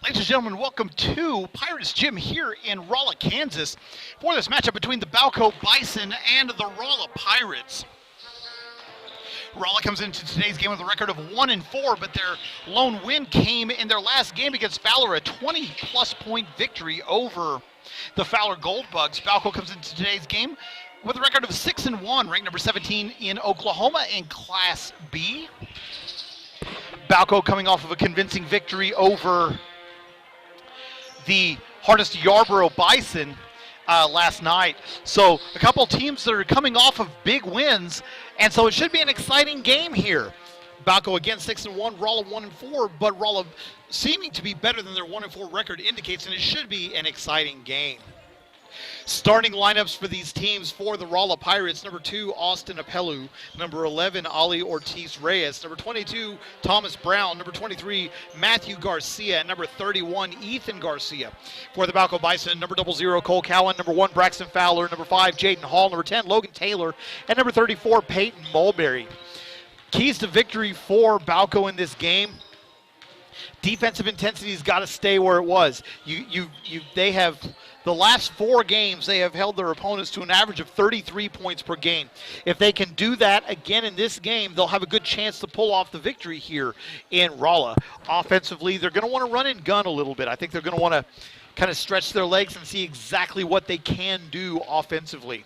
Ladies and gentlemen, welcome to Pirates Gym here in Rolla, Kansas for this matchup between the Balko Bison and the Rolla Pirates. Rolla comes into today's game with a record of 1-4, but their lone win came in their last game against Fowler, a 20-plus point victory over the Fowler Goldbugs. Balko comes into today's game with a record of 6-1, ranked number 17 in Oklahoma in Class B. Balko coming off of a convincing victory over the Hardest Yarborough Bison last night. So a couple teams that are coming off of big wins, and so it should be an exciting game here. Balko again 6-1, Rolla 1-4, but Rolla seeming to be better than their 1-4 record indicates, and it should be an exciting game. Starting lineups for these teams for the Rolla Pirates: number 2, Austin Apelu; number 11, Ali Ortiz Reyes; number 22, Thomas Brown; number 23, Matthew Garcia; and number 31, Ethan Garcia. For the Balko Bison, number 00, Cole Cowan; number 1, Braxton Fowler; number 5, Jaden Hall; number 10, Logan Taylor; and number 34, Peyton Mulberry. Keys to victory for Balko in this game: defensive intensity's got to stay where it was. They have, the last 4 games, they have held their opponents to an average of 33 points per game. If they can do that again in this game, they'll have a good chance to pull off the victory here in Rolla. Offensively, they're going to want to run and gun a little bit. I think they're going to want to kind of stretch their legs and see exactly what they can do offensively.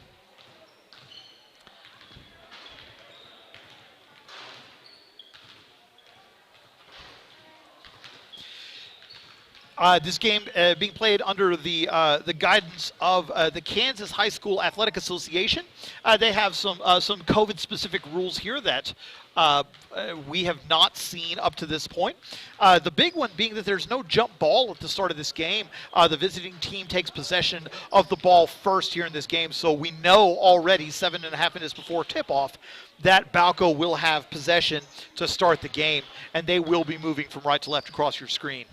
This game being played under the guidance of the Kansas High School Athletic Association. They have some COVID-specific rules here that we have not seen up to this point. The big one being that there's no jump ball at the start of this game. The visiting team takes possession of the ball first here in this game, so we know already 7.5 minutes before tip-off that Balko will have possession to start the game, and they will be moving from right to left across your screen.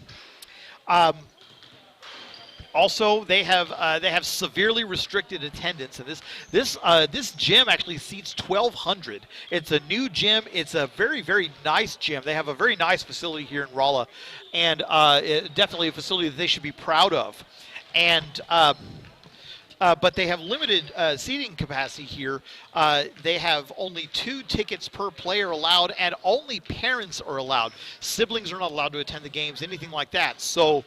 Also, they have severely restricted attendance, and this gym actually seats 1,200. It's a new gym. It's a very, very nice gym. They have a very nice facility here in Rolla, and definitely a facility that they should be proud of. And but they have limited seating capacity here. They have only 2 tickets per player allowed, and only parents are allowed. Siblings are not allowed to attend the games, anything like that. So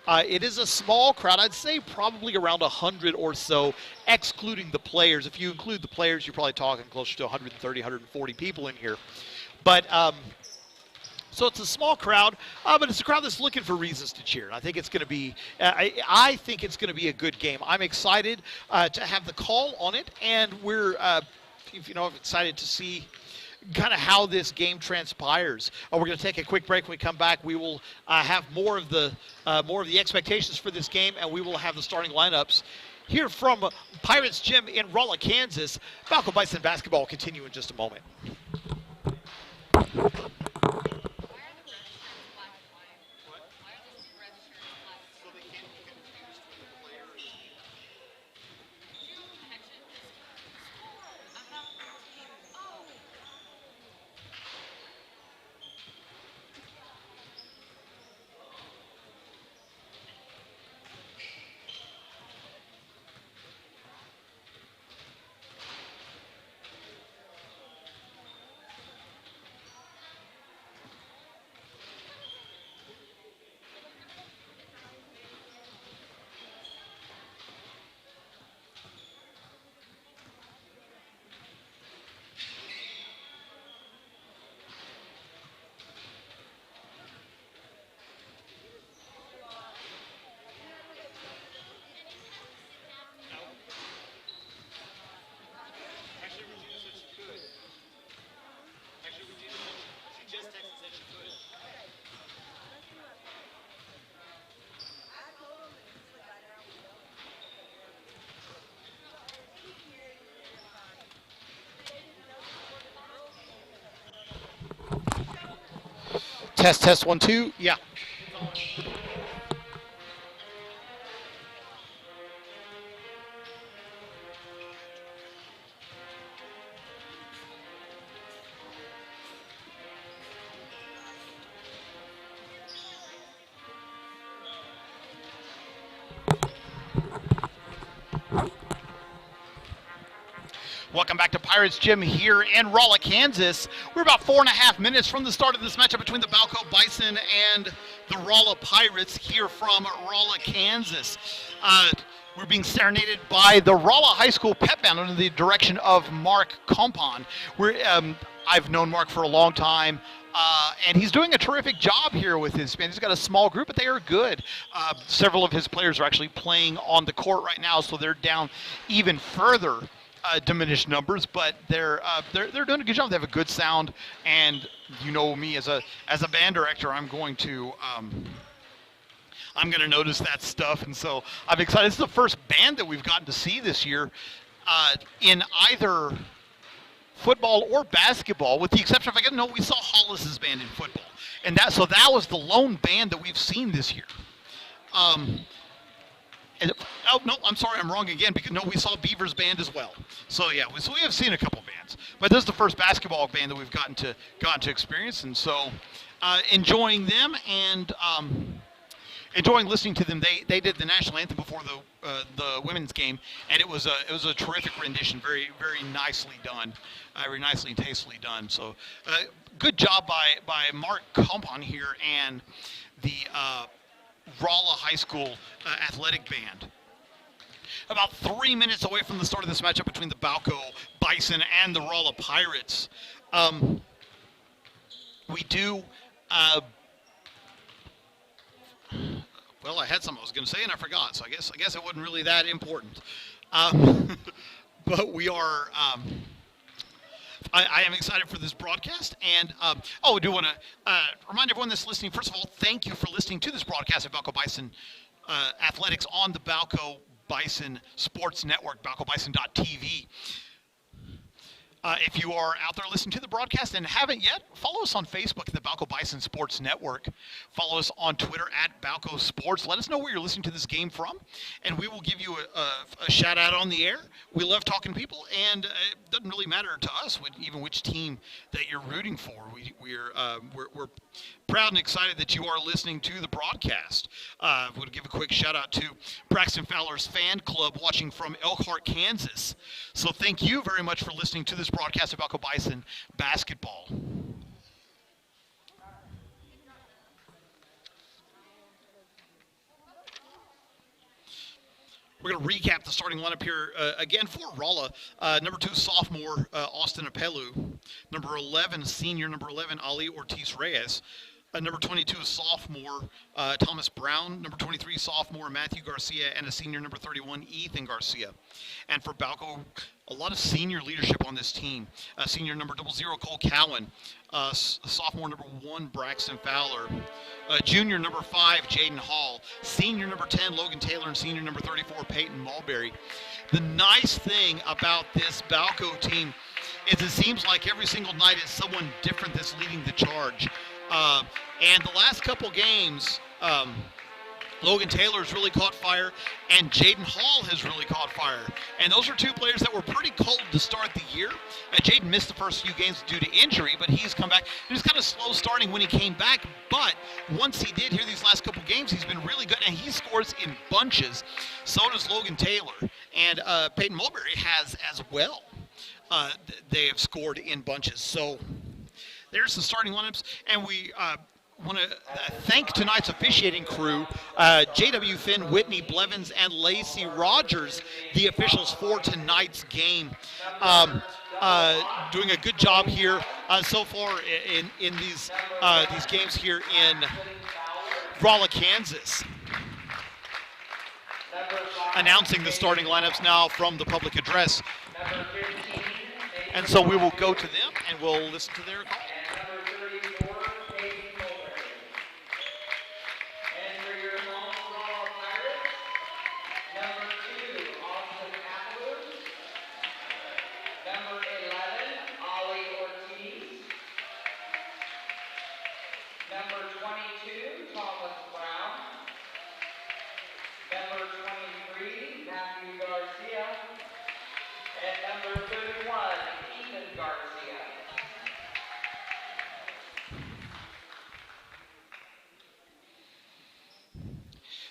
it is a small crowd. I'd say probably around 100 or so, excluding the players. If you include the players, you're probably talking closer to 130, 140 people in here. But so it's a small crowd, but it's a crowd that's looking for reasons to cheer. And I think it's going to be, I think it's going to be a good game. I'm excited to have the call on it, and we're, excited to see kind of how this game transpires. We're going to take a quick break. When we come back, we will have more of the expectations for this game, and we will have the starting lineups here from Pirates Gym in Rolla, Kansas. Balko Bison basketball will continue in just a moment. Test 1 2. Yeah. Welcome back to Pirates Gym here in Rolla, Kansas. We're about 4.5 minutes from the start of this matchup between the Balko Bison and the Rolla Pirates here from Rolla, Kansas. We're being serenaded by the Rolla High School pep band under the direction of Mark Compon. I've known Mark for a long time. And he's doing a terrific job here with his band. He's got a small group, but they are good. Several of his players are actually playing on the court right now, so they're down even further diminished numbers. But they're doing a good job. They have a good sound, and you know me as a band director, I'm going to notice that stuff, and so I'm excited. This is the first band that we've gotten to see this year in either football or basketball, with the exception of we saw Hollis's band in football, and that was the lone band that we've seen this year. I'm sorry, I'm wrong again, because we saw Beaver's band as well. So yeah, we have seen a couple bands, but this is the first basketball band that we've gotten to experience, and so enjoying them and enjoying listening to them. They did the national anthem before the women's game, and it was a terrific rendition, very very nicely done, very nicely and tastefully done. So good job by Mark Compon here and the Rolla High School athletic band. About 3 minutes away from the start of this matchup between the Balko Bison and the Rolla Pirates. We do. Well, I had something I was going to say and I forgot, so I guess it wasn't really that important. But we are. I am excited for this broadcast, and I do want to remind everyone that's listening. First of all, thank you for listening to this broadcast of Balko Bison Athletics on the Balko Bison Sports Network, balkobison.tv. If you are out there listening to the broadcast and haven't yet, follow us on Facebook at the Balko Bison Sports Network. Follow us on Twitter at Balko Sports. Let us know where you're listening to this game from, and we will give you a shout out on the air. We love talking to people, and it doesn't really matter to us even which team that you're rooting for. We're proud and excited that you are listening to the broadcast. I would give a quick shout out to Braxton Fowler's fan club watching from Elkhart, Kansas. So thank you very much for listening to this broadcast of Balko Bison basketball. We're going to recap the starting lineup here again for Rolla. Number 2, sophomore Austin Apelu. Number 11, senior number 11, Ali Ortiz-Reyes. Number 22 is sophomore Thomas Brown. Number 23, sophomore Matthew Garcia. And a senior, number 31, Ethan Garcia. And for Balko, a lot of senior leadership on this team. Senior number 00, Cole Cowan. Sophomore number 1, Braxton Fowler. Junior number 5, Jaden Hall. Senior number 10, Logan Taylor. And senior number 34, Peyton Mulberry. The nice thing about this Balko team is it seems like every single night is someone different that's leading the charge. And the last couple games, Logan Taylor's really caught fire, and Jaden Hall has really caught fire. And those are two players that were pretty cold to start the year. Jaden missed the first few games due to injury, but he's come back. He was kind of slow starting when he came back, but once he did here these last couple games, he's been really good, and he scores in bunches. So does Logan Taylor, and Peyton Mulberry has as well. They have scored in bunches. So there's the starting lineups, and we want to thank tonight's officiating crew, J.W. Finn, Whitney Blevins, and Lacey Rogers, the officials for tonight's game. Doing a good job here so far in these games here in Rolla, Kansas. Announcing the starting lineups now from the public address. And so we will go to them and we'll listen to their call.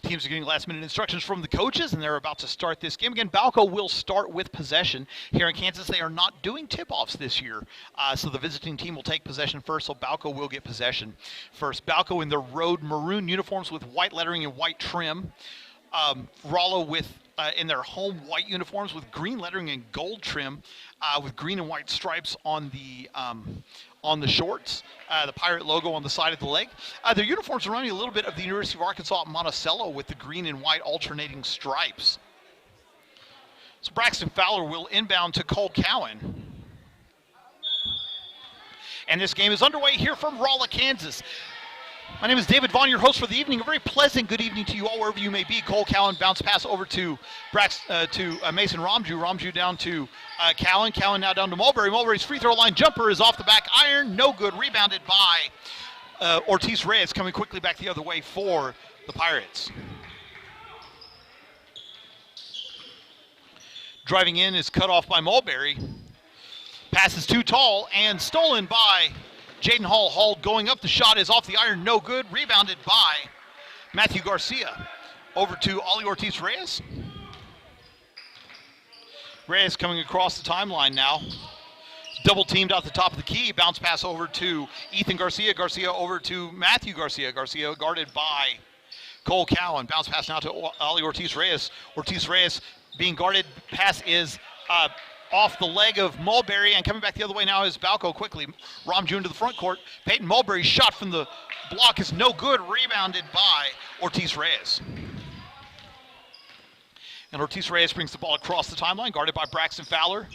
teams are getting last-minute instructions from the coaches, and they're about to start this game. Again, Balko will start with possession. Here in Kansas, they are not doing tip-offs this year, so the visiting team will take possession first, so Balko will get possession first. Balko in their road maroon uniforms with white lettering and white trim. Rolla in their home white uniforms with green lettering and gold trim, with green and white stripes on the shorts, the pirate logo on the side of the leg. Their uniforms are running a little bit of the University of Arkansas at Monticello with the green and white alternating stripes. So Braxton Fowler will inbound to Cole Cowan. And this game is underway here from Rolla, Kansas. My name is David Vaughn, your host for the evening. A very pleasant good evening to you all, wherever you may be. Cole Cowan bounce pass over to Mason Romju. Romju down to Cowan. Cowan now down to Mulberry. Mulberry's free throw line jumper is off the back iron. No good. Rebounded by Ortiz Reyes, coming quickly back the other way for the Pirates. Driving in is cut off by Mulberry. Pass is too tall and stolen by Jaden Hall. Hall going up. The shot is off the iron. No good. Rebounded by Matthew Garcia. Over to Ollie Ortiz Reyes. Reyes coming across the timeline now. Double teamed out the top of the key. Bounce pass over to Ethan Garcia. Garcia over to Matthew Garcia. Garcia guarded by Cole Cowan. Bounce pass now to Ollie Ortiz Reyes. Ortiz Reyes being guarded. Pass is off the leg of Mulberry, and coming back the other way now is Balko quickly. Romju into the front court. Peyton Mulberry's shot from the block is no good. Rebounded by Ortiz Reyes. And Ortiz Reyes brings the ball across the timeline, guarded by Braxton Fowler.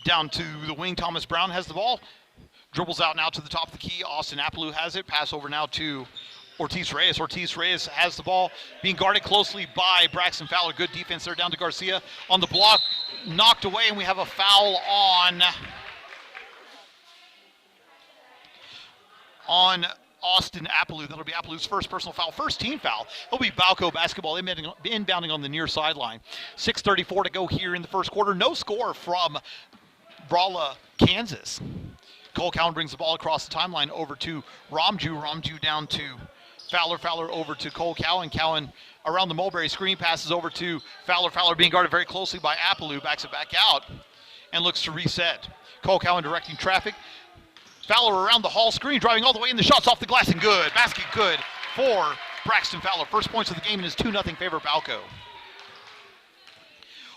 Down to the wing, Thomas Brown has the ball. Dribbles out now to the top of the key. Austin Appaloo has it. Pass over now to Ortiz Reyes. Ortiz Reyes has the ball, being guarded closely by Braxton Fowler. Good defense there down to Garcia. On the block, knocked away, and we have a foul on Austin Appaloo. That'll be Appaloo's first personal foul, first team foul. It'll be Balko basketball inbounding on the near sideline. 6:34 to go here in the first quarter. No score from Rolla, Kansas. Cole Cowan brings the ball across the timeline over to Romju. Romju down to Fowler. Fowler over to Cole Cowan. Cowan around the Mulberry screen, passes over to Fowler. Fowler being guarded very closely by Appaloo. Backs it back out and looks to reset. Cole Cowan directing traffic. Fowler around the Hall screen, driving all the way in. The shot's off the glass and good. Basket good for Braxton Fowler. First points of the game in his 2-0 favor Balko.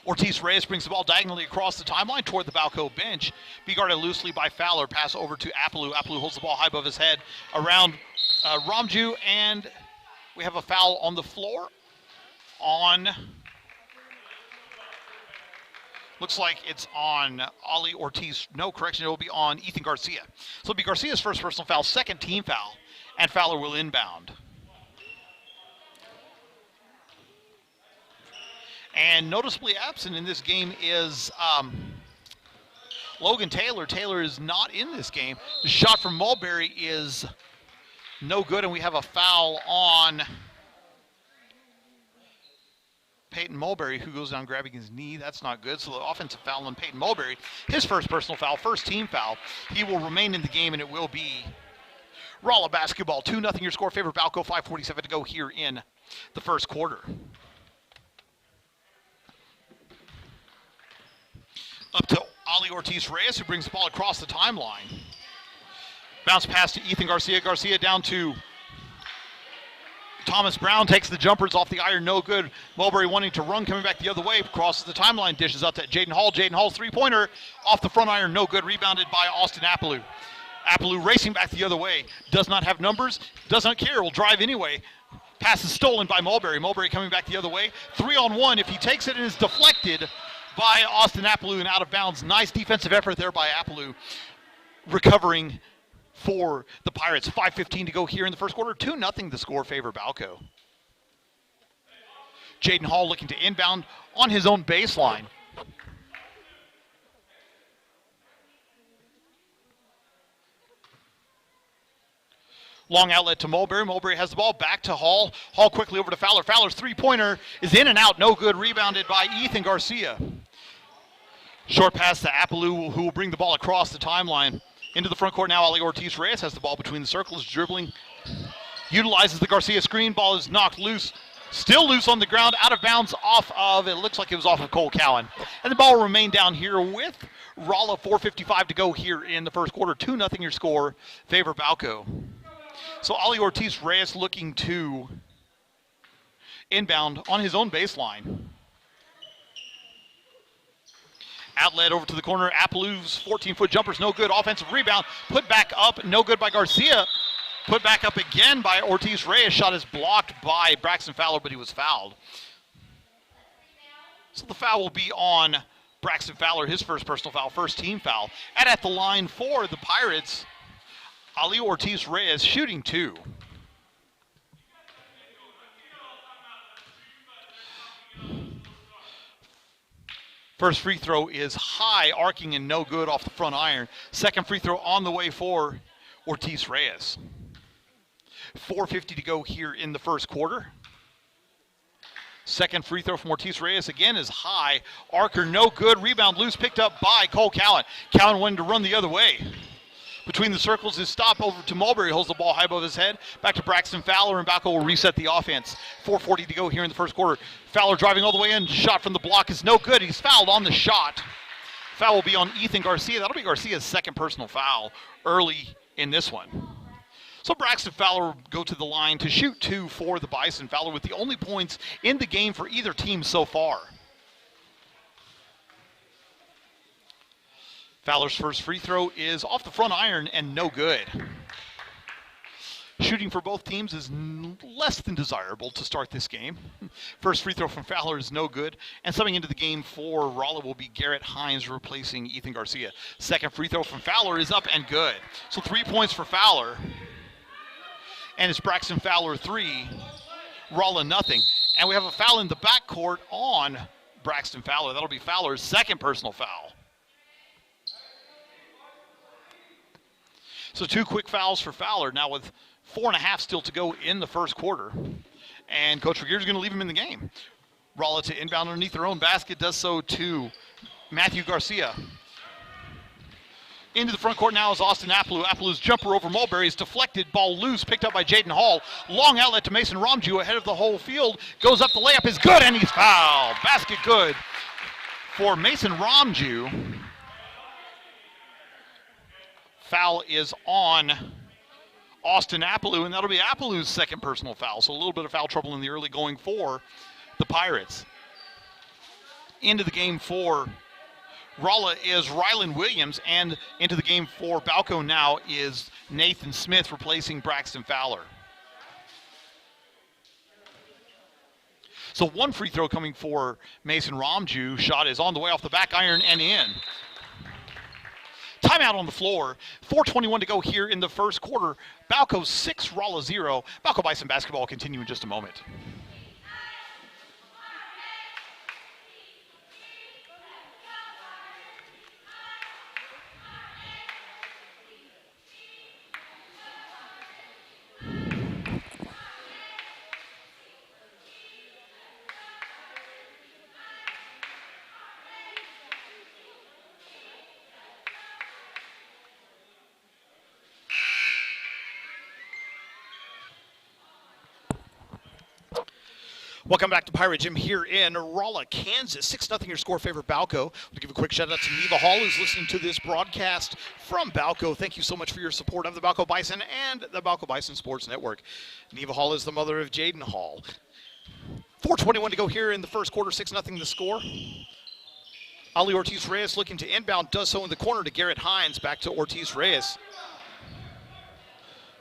Ortiz Reyes brings the ball diagonally across the timeline toward the Balko bench. Be guarded loosely by Fowler. Pass over to Appaloo. Appaloo holds the ball high above his head around Romju, and we have a foul on the floor on, looks like it's on Ollie Ortiz. No, correction, it will be on Ethan Garcia. So it'll be Garcia's first personal foul, second team foul, and Fowler will inbound. And noticeably absent in this game is Logan Taylor. Taylor is not in this game. The shot from Mulberry is no good, and we have a foul on Peyton Mulberry, who goes down grabbing his knee. That's not good. So the offensive foul on Peyton Mulberry, his first personal foul, first team foul. He will remain in the game, and it will be Rolla basketball. 2-0 your score, favor Balko. 5:47 to go here in the first quarter. Up to Ollie Ortiz Reyes, who brings the ball across the timeline. Bounce pass to Ethan Garcia. Garcia down to Thomas Brown, takes the jumpers off the iron, no good. Mulberry wanting to run, coming back the other way, crosses the timeline, dishes out to Jaden Hall. Jaden Hall's three-pointer off the front iron, no good. Rebounded by Austin Appaloo. Appaloo racing back the other way. Does not have numbers, does not care, will drive anyway. Pass is stolen by Mulberry. Mulberry coming back the other way. 3-on-1. If he takes it and is deflected by Austin Appaloo and out of bounds. Nice defensive effort there by Appaloo, recovering for the Pirates. 5:15 to go here in the first quarter. 2-0 the score, favor Balko. Jaden Hall looking to inbound on his own baseline. Long outlet to Mulberry. Mulberry has the ball back to Hall. Hall quickly over to Fowler. Fowler's three-pointer is in and out. No good. Rebounded by Ethan Garcia. Short pass to Appaloo, who will bring the ball across the timeline. Into the front court now. Ollie Ortiz Reyes has the ball between the circles, dribbling utilizes the Garcia screen. Ball is knocked loose. Still loose on the ground, out of bounds off of, it looks like it was off of Cole Cowan. And the ball will remain down here with Rolla, 4:55 to go here in the first quarter. 2-0 your score, favor Balko. So Ali Ortiz Reyes looking to inbound on his own baseline. Outlet over to the corner. Appaloo's 14-foot jumper's no good. Offensive rebound. Put back up. No good by Garcia. Put back up again by Ortiz Reyes. Shot is blocked by Braxton Fowler, but he was fouled. So the foul will be on Braxton Fowler, his first personal foul, first team foul. And at the line for the Pirates, Ali Ortiz Reyes shooting 2. First free throw is high, arcing and no good off the front iron. Second free throw on the way for Ortiz Reyes. 4:50 to go here in the first quarter. Second free throw from Ortiz Reyes again is high. Archer no good. Rebound loose, picked up by Cole Cowan. Cowan wanted to run the other way. Between the circles, his stop over to Mulberry, holds the ball high above his head. Back to Braxton Fowler, and Balko will reset the offense. 4:40 to go here in the first quarter. Fowler driving all the way in. Shot from the block is no good. He's fouled on the shot. Foul will be on Ethan Garcia. That'll be Garcia's second personal foul early in this one. So Braxton Fowler will go to the line to shoot 2 for the Bison. Fowler with the only points in the game for either team so far. Fowler's first free throw is off the front iron and no good. Shooting for both teams is less than desirable to start this game. First free throw from Fowler is no good. And coming into the game for Rolla will be Garrett Hines replacing Ethan Garcia. Second free throw from Fowler is up and good. So 3 points for Fowler. And it's Braxton Fowler 3, Rolla nothing. And we have a foul in the backcourt on Braxton Fowler. That'll be Fowler's second personal foul. So 2 quick fouls for Fowler now with 4.5 still to go in the first quarter. And Coach Regeer's going to leave him in the game. Rolla to inbound underneath their own basket, does so to Matthew Garcia. Into the front court now is Austin Appaloo. Appaloo's jumper over Mulberry is deflected. Ball loose, picked up by Jaden Hall. Long outlet to Mason Ramju ahead of the whole field. Goes up, the layup is good, and he's fouled. Basket good for Mason Ramju. Foul is on Austin Appaloo, and that'll be Appaloo's second personal foul. So a little bit of foul trouble in the early going for the Pirates. Into the game for Rolla is Rylan Williams, and into the game for Balko now is Nathan Smith replacing Braxton Fowler. So 1 free throw coming for Mason Ramju. Shot is on the way off the back iron and in. Timeout on the floor. 4:21 to go here in the first quarter. Balko 6, Rolla 0. Balko Bison basketball will continue in just a moment. Welcome back to Pirate Gym here in Rolla, Kansas. 6-0 your score, favor Balko. We'll give a quick shout out to Neva Hall, who's listening to this broadcast from Balko. Thank you so much for your support of the Balko Bison and the Balko Bison Sports Network. Neva Hall is the mother of Jaden Hall. 4:21 to go here in the first quarter, 6-0 the score. Ali Ortiz Reyes looking to inbound, does so in the corner to Garrett Hines. Back to Ortiz Reyes.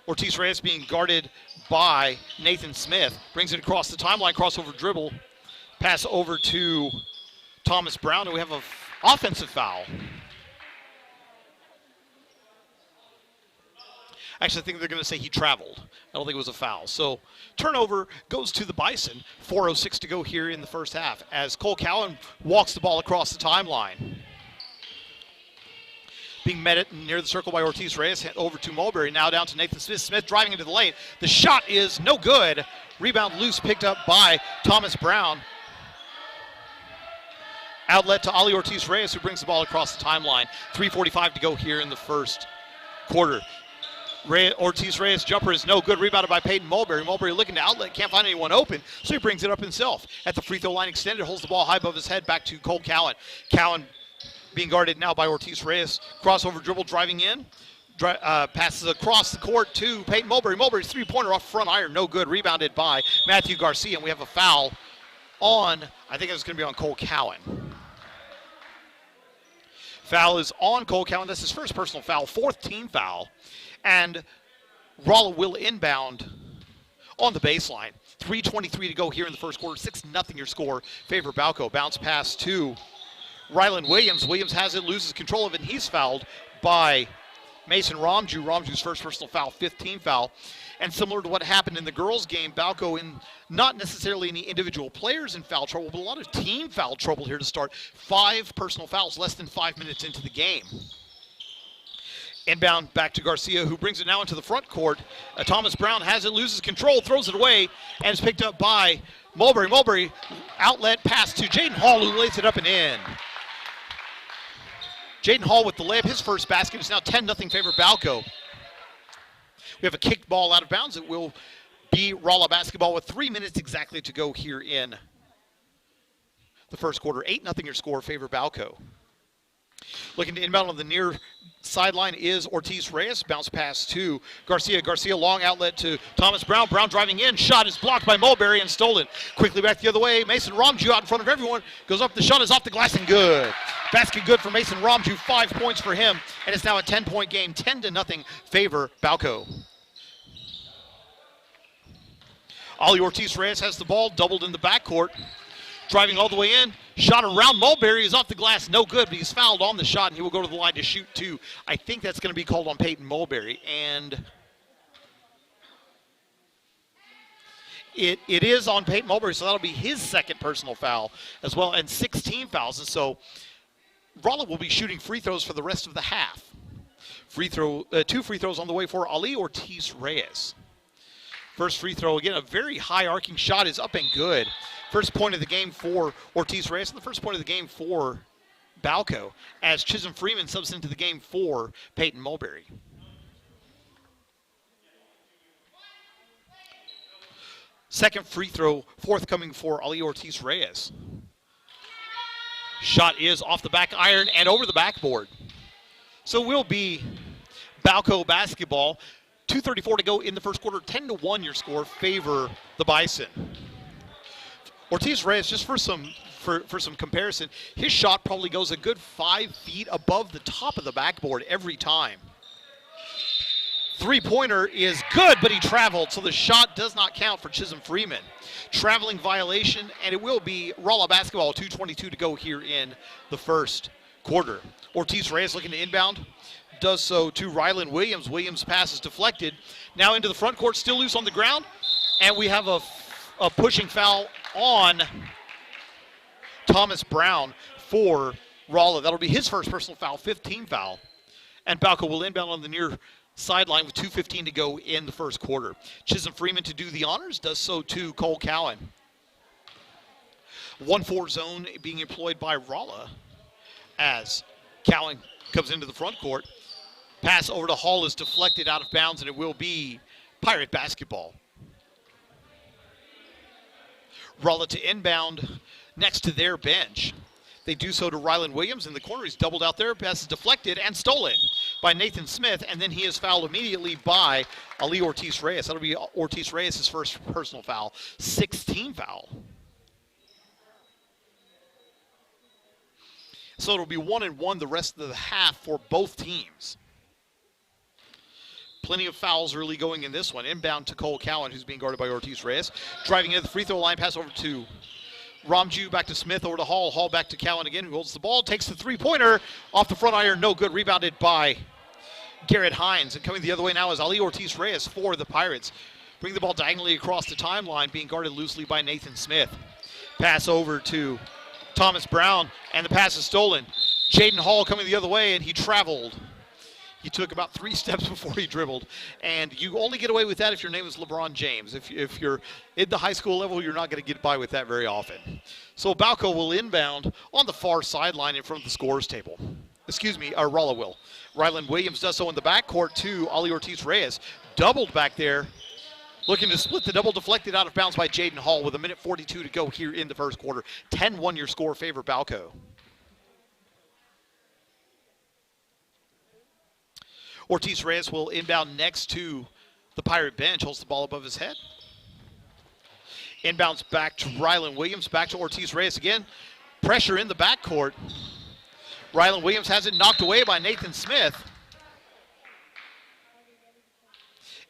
Ortiz Reyes being guarded by Nathan Smith. Brings it across the timeline, crossover dribble. Pass over to Thomas Brown, and we have an offensive foul. Actually, I think they're going to say he traveled. I don't think it was a foul. So turnover goes to the Bison. 4:06 to go here in the first half as Cole Cowan walks the ball across the timeline. Being met near the circle by Ortiz Reyes, over to Mulberry, now down to Nathan Smith. Smith driving into the lane. The shot is no good. Rebound loose, picked up by Thomas Brown. Outlet to Ali Ortiz Reyes, who brings the ball across the timeline. 3:45 to go here in the first quarter. Ortiz Reyes jumper is no good. Rebounded by Peyton Mulberry. Mulberry looking to outlet. Can't find anyone open, so he brings it up himself. At the free throw line extended. Holds the ball high above his head. Back to Cole Cowan. Cowan being guarded now by Ortiz Reyes. Crossover dribble driving in. Passes across the court to Peyton Mulberry. Mulberry's three-pointer off front iron. No good. Rebounded by Matthew Garcia. And we have a foul on, I think it's going to be on Cole Cowan. Foul is on Cole Cowan. That's his first personal foul. Fourth team foul. And Rolla will inbound on the baseline. 3:23 to go here in the first quarter. 6-0 your score. Favor Balko. Bounce pass to Rylan Williams. Williams has it, loses control of it, and he's fouled by Mason Romju. Romju's first personal foul, 15th foul. And similar to what happened in the girls' game, Balko in not necessarily any individual players in foul trouble, but a lot of team foul trouble here to start. 5 personal fouls less than 5 minutes into the game. Inbound back to Garcia, who brings it now into the front court. Thomas Brown has it, loses control, throws it away, and is picked up by Mulberry. Mulberry, outlet pass to Jaden Hall, who lays it up and in. Jaden Hall with the layup, his first basket. Is now 10-0 favor Balko. We have a kicked ball out of bounds. It will be Rolla basketball with 3 minutes exactly to go here in the first quarter. 8-0 your score, favor Balko. Looking to inbound on the near sideline is Ortiz Reyes. Bounce pass to Garcia. Garcia long outlet to Thomas Brown. Brown driving in. Shot is blocked by Mulberry and stolen. Quickly back the other way. Mason Romju out in front of everyone. Goes up. The shot is off the glass and good. Basket good for Mason Romju. 5 points for him. And it's now a 10-point game. 10-0 favor Balko. Ali Ortiz Reyes has the ball. Doubled in the backcourt. Driving all the way in. Shot around Mulberry is off the glass. No good, but he's fouled on the shot, and he will go to the line to shoot 2. I think that's going to be called on Peyton Mulberry. And it is on Peyton Mulberry, so that'll be his second personal foul as well, and 16 fouls. And so Rolla will be shooting free throws for the rest of the half. 2 free throws on the way for Ali Ortiz Reyes. First free throw, again, a very high arcing shot is up and good. First point of the game for Ortiz Reyes, and the first point of the game for Balko, as Chisholm Freeman subs into the game for Peyton Mulberry. Second free throw forthcoming for Ali Ortiz Reyes. Shot is off the back iron and over the backboard. So will be Balko basketball. 2:34 to go in the first quarter. 10-1 your score, favor the Bison. Ortiz Reyes, just for some comparison, his shot probably goes a good 5 feet above the top of the backboard every time. Three-pointer is good, but he traveled, so the shot does not count for Chisholm Freeman. Traveling violation, and it will be Rolla basketball. 2:22 to go here in the first quarter. Ortiz Reyes looking to inbound. Does so to Rylan Williams. Williams' pass is deflected. Now into the front court, still loose on the ground, and we have a pushing foul on Thomas Brown for Rolla. That'll be his first personal foul, 15 foul. And Balko will inbound on the near sideline with 2:15 to go in the first quarter. Chisholm Freeman to do the honors, does so to Cole Cowan. 1-4 zone being employed by Rolla as Cowan comes into the front court. Pass over to Hall is deflected out of bounds, and it will be Pirate basketball. Rolla to inbound next to their bench. They do so to Rylan Williams in the corner. He's doubled out there. Pass is deflected and stolen by Nathan Smith, and then he is fouled immediately by Ali Ortiz Reyes. That'll be Ortiz Reyes' first personal foul, 16 foul. So it'll be 1-1 the rest of the half for both teams. Plenty of fouls early going in this one. Inbound to Cole Cowan, who's being guarded by Ortiz Reyes. Driving into the free throw line, pass over to Romju, back to Smith, over to Hall. Hall back to Cowan again, who holds the ball, takes the three-pointer off the front iron, no good. Rebounded by Garrett Hines. And coming the other way now is Ali Ortiz Reyes for the Pirates. Bring the ball diagonally across the timeline, being guarded loosely by Nathan Smith. Pass over to Thomas Brown, and the pass is stolen. Jaden Hall coming the other way, and he traveled. He took about 3 steps before he dribbled, and you only get away with that if your name is LeBron James. If you're at the high school level, you're not going to get by with that very often. So Balko will inbound on the far sideline in front of the scorers table. Rolla will. Ryland Williams does so in the backcourt to Ali Ortiz-Reyes. Doubled back there. Looking to split the double, deflected out of bounds by Jaden Hall with 1:42 to go here in the first quarter. 10-1 your score, favor Balko. Ortiz-Reyes will inbound next to the Pirate bench, holds the ball above his head. Inbounds back to Ryland Williams, back to Ortiz-Reyes again. Pressure in the backcourt. Ryland Williams has it knocked away by Nathan Smith.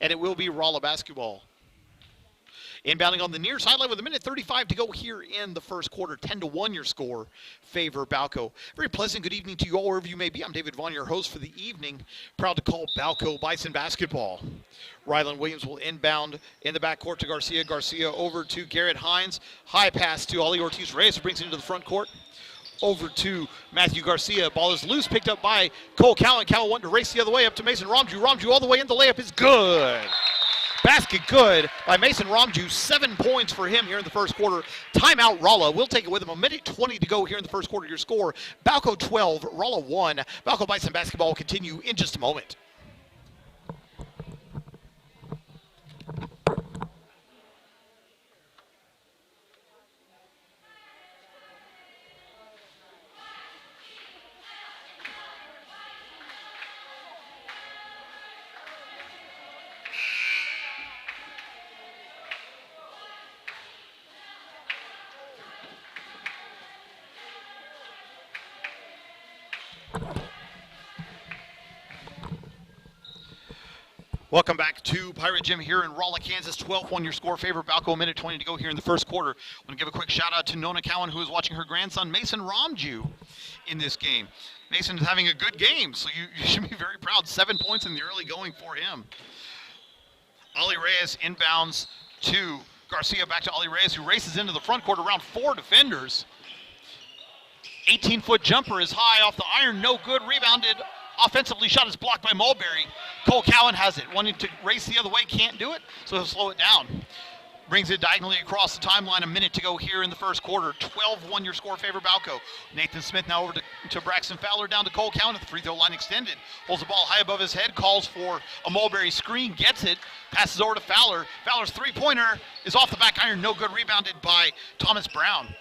And it will be Rolla basketball. Inbounding on the near sideline with 1:35 to go here in the first quarter. 10-1 your score, favor Balko. Very pleasant good evening to you all, wherever you may be. I'm David Vaughn, your host for the evening. Proud to call Balko Bison basketball. Ryland Williams will inbound in the backcourt to Garcia. Garcia over to Garrett Hines. High pass to Ali Ortiz-Reyes, who brings it into the front court. Over to Matthew Garcia. Ball is loose, picked up by Cole Cowan. Cowan wanting to race the other way up to Mason Romju. Romju all the way in. The layup is good. Basket good by Mason Romju. 7 points for him here in the first quarter. Timeout Rolla. We'll take it with him. 1:20 to go here in the first quarter. Your score, Balko 12, Rolla 1. Balko Bison basketball will continue in just a moment. Welcome back to Pirate Gym here in Rolla, Kansas. 12-1 your score, favor Balko. 1:20 to go here in the first quarter. I want to give a quick shout out to Nona Cowan, who is watching her grandson Mason Romju in this game. Mason is having a good game, so you should be very proud. 7 points in the early going for him. Ali Reyes inbounds to Garcia, back to Ali Reyes, who races into the front court around 4 defenders. 18-foot jumper is high off the iron, no good. Rebounded offensively, shot is blocked by Mulberry. Cole Cowan has it, wanting to race the other way, can't do it, so he'll slow it down. Brings it diagonally across the timeline. A minute to go here in the first quarter. 12-1 your score, favor Balko. Nathan Smith now over to Braxton Fowler, down to Cole Cowan at the free throw line extended. Holds the ball high above his head, calls for a Mulberry screen, gets it, passes over to Fowler. Fowler's three-pointer is off the back iron, no good, rebounded by Thomas Brown.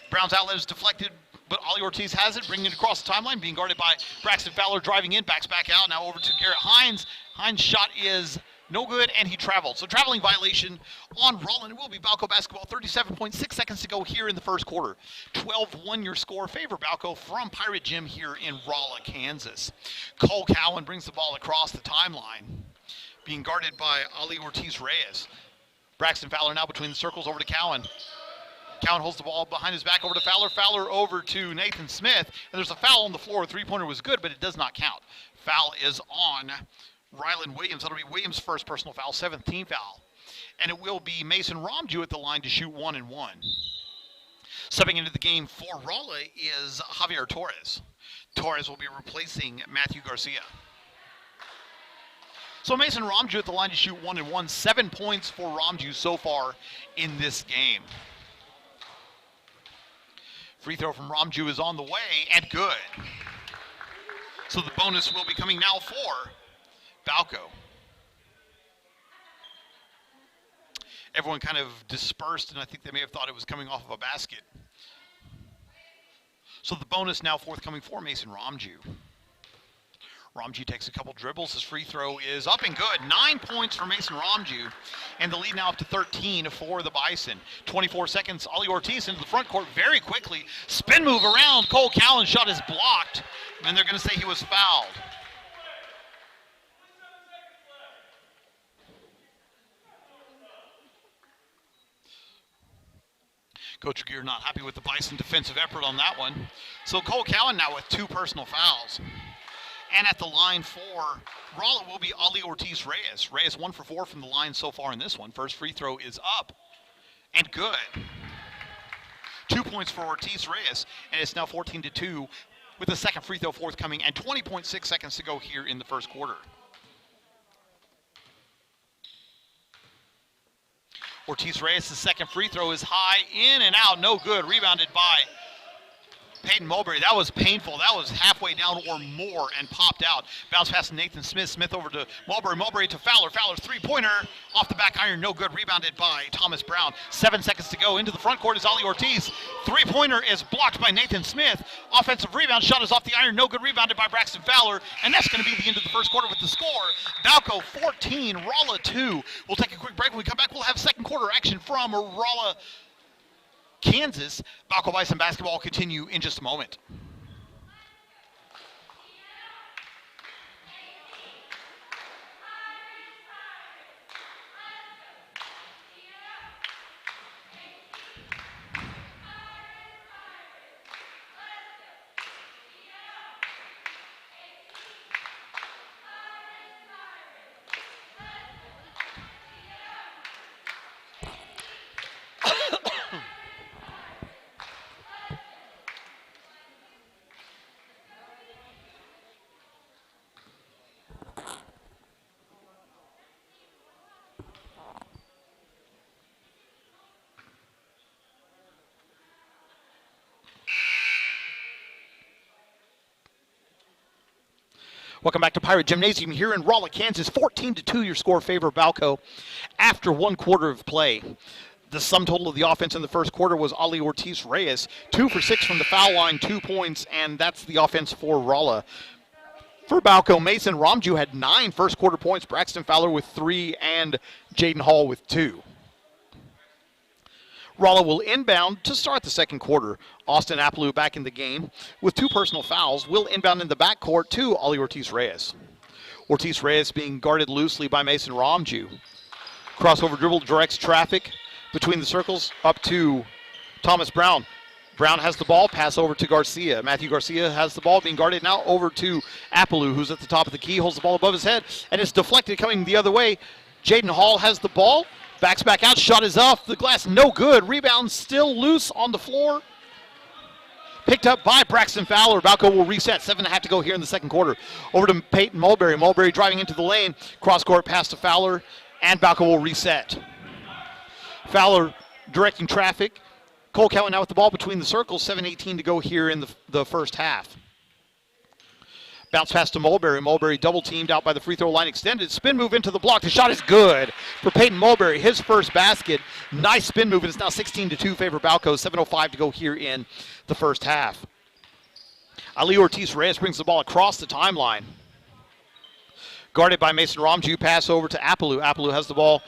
Brown's outlet is deflected, but Ali Ortiz has it, bringing it across the timeline, being guarded by Braxton Fowler, driving in, backs back out, now over to Garrett Hines. Hines' shot is no good, and he traveled. So traveling violation on Rolla. It will be Balko basketball. 37.6 seconds to go here in the first quarter. 12-1 your score, favor Balko from Pirate Gym here in Rolla, Kansas. Cole Cowan brings the ball across the timeline, being guarded by Ali Ortiz-Reyes. Braxton Fowler now between the circles, over to Cowan. Cowan holds the ball behind his back over to Fowler. Fowler over to Nathan Smith. And there's a foul on the floor. Three-pointer was good, but it does not count. Foul is on Ryland Williams. That'll be Williams' first personal foul, 7th team foul. And it will be Mason Romju at the line to shoot 1-1. Stepping into the game for Rolla is Javier Torres. Torres will be replacing Matthew Garcia. So Mason Romju at the line to shoot 1-1. 7 points for Romju so far in this game. Free throw from Romju is on the way, and good. So the bonus will be coming now for Balko. Everyone kind of dispersed, and I think they may have thought it was coming off of a basket. So the bonus now forthcoming for Mason Romju. Romju takes a couple dribbles. His free throw is up and good. 9 points for Mason Romju. And the lead now up to 13 for the Bison. 24 seconds. Ali Ortiz into the front court very quickly. Spin move around. Cole Cowan's shot is blocked. And they're going to say he was fouled. Coach Gear not happy with the Bison defensive effort on that one. So Cole Cowan now with 2 personal fouls. And at the line for Rolla will be Ali Ortiz-Reyes. Reyes 1 for 4 from the line so far in this one. First free throw is up and good. 2 points for Ortiz-Reyes, and it's now 14-2 with the second free throw forthcoming and 20.6 seconds to go here in the first quarter. Ortiz-Reyes' second free throw is high, in and out, no good. Rebounded by Peyton Mulberry. That was painful. That was halfway down or more and popped out. Bounce pass to Nathan Smith. Smith over to Mulberry. Mulberry to Fowler. Fowler's three-pointer off the back iron. No good. Rebounded by Thomas Brown. 7 seconds to go. Into the front court is Ollie Ortiz. Three-pointer is blocked by Nathan Smith. Offensive rebound shot is off the iron. No good. Rebounded by Braxton Fowler. And that's going to be the end of the first quarter with the score. Balko 14, Rolla 2. We'll take a quick break. When we come back, we'll have second quarter action from Rolla, Kansas. Balko Bison basketball will continue in just a moment. Welcome back to Pirate Gymnasium here in Rolla, Kansas. 14-2 your score favor Balko after 1 quarter of play. The sum total of the offense in the first quarter was Ollie Ortiz Reyes, 2 for 6 from the foul line, 2 points, and that's the offense for Rolla. For Balko, Mason Ramju had 9 first quarter points, Braxton Fowler with 3, and Jaden Hall with 2. Rolla will inbound to start the second quarter. Austin Appaloo back in the game with 2 personal fouls. Will inbound in the backcourt to Ollie Ortiz Reyes. Ortiz Reyes being guarded loosely by Mason Ramju. Crossover dribble directs traffic between the circles up to Thomas Brown. Brown has the ball, pass over to Garcia. Matthew Garcia has the ball, being guarded now over to Appaloo, who's at the top of the key, holds the ball above his head, and it's deflected coming the other way. Jaden Hall has the ball. Backs back out, shot is off the glass, no good. Rebound still loose on the floor. Picked up by Braxton Fowler. Balko will reset. 7.5 to go here in the second quarter. Over to Peyton Mulberry. Mulberry driving into the lane. Cross-court pass to Fowler, and Balko will reset. Fowler directing traffic. Cole Cowan now with the ball between the circles. 7:18 to go here in the first half. Bounce pass to Mulberry. Mulberry double teamed out by the free throw line extended. Spin move into the block. The shot is good for Peyton Mulberry. His first basket. Nice spin move. It's now 16-2 favor Balko. 7:05 to go here in the first half. Ali Ortiz Reyes brings the ball across the timeline. Guarded by Mason Ramju. Pass over to Appaloo. Appaloo has the ball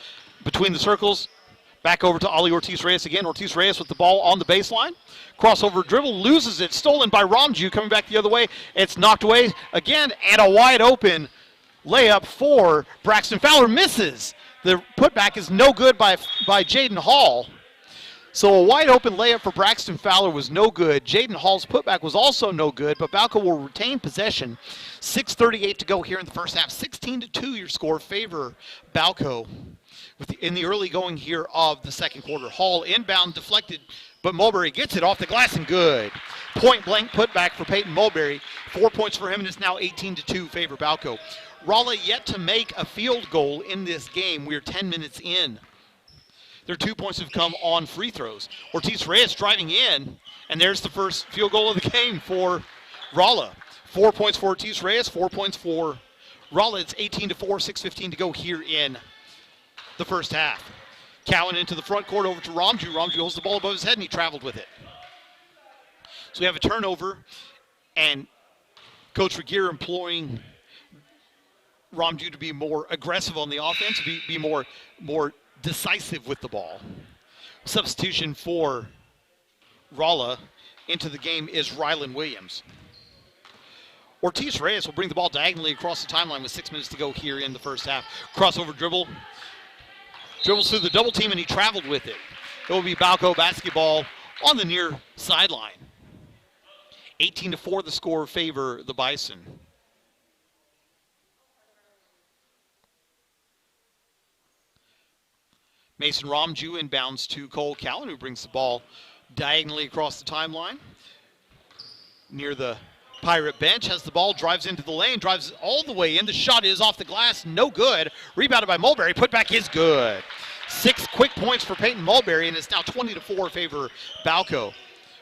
between the circles. Back over to Ali Ortiz Reyes again. Ortiz Reyes with the ball on the baseline. Crossover dribble, loses it. Stolen by Ramju, coming back the other way. It's knocked away again, and a wide open layup for Braxton Fowler. Misses. The putback is no good by Jaden Hall. So a wide open layup for Braxton Fowler was no good. Jaden Hall's putback was also no good, but Balko will retain possession. 6:38 to go here in the first half. 16-2 your score favor Balko in the early going here of the second quarter. Hall inbound, deflected, but Mulberry gets it off the glass and good. Point blank putback for Peyton Mulberry. 4 points for him, and it's now 18-2 favor Balko. Rolla yet to make a field goal in this game. We're 10 minutes in. Their 2 points have come on free throws. Ortiz Reyes driving in, and there's the first field goal of the game for Rolla. 4 points for Ortiz Reyes, 4 points for Rolla. It's 18-4, 6:15 to go here in the first half. Cowan into the front court over to Ramju. Ramju holds the ball above his head, and he traveled with it. So we have a turnover, and Coach Regier employing Ramju to be more aggressive on the offense, be more decisive with the ball. Substitution for Rolla into the game is Rylan Williams. Ortiz Reyes will bring the ball diagonally across the timeline with 6 minutes to go here in the first half. Crossover dribble. Dribbles through the double team, and he traveled with it. It will be Balko basketball on the near sideline. 18-4 the score favor the Bison. Mason Ramju inbounds to Cole Cowan, who brings the ball diagonally across the timeline. Near the Pirate bench, has the ball, drives into the lane, drives all the way in. The shot is off the glass, no good. Rebounded by Mulberry, putback is good. 6 quick points for Peyton Mulberry, and it's now 20-4 favor Balko.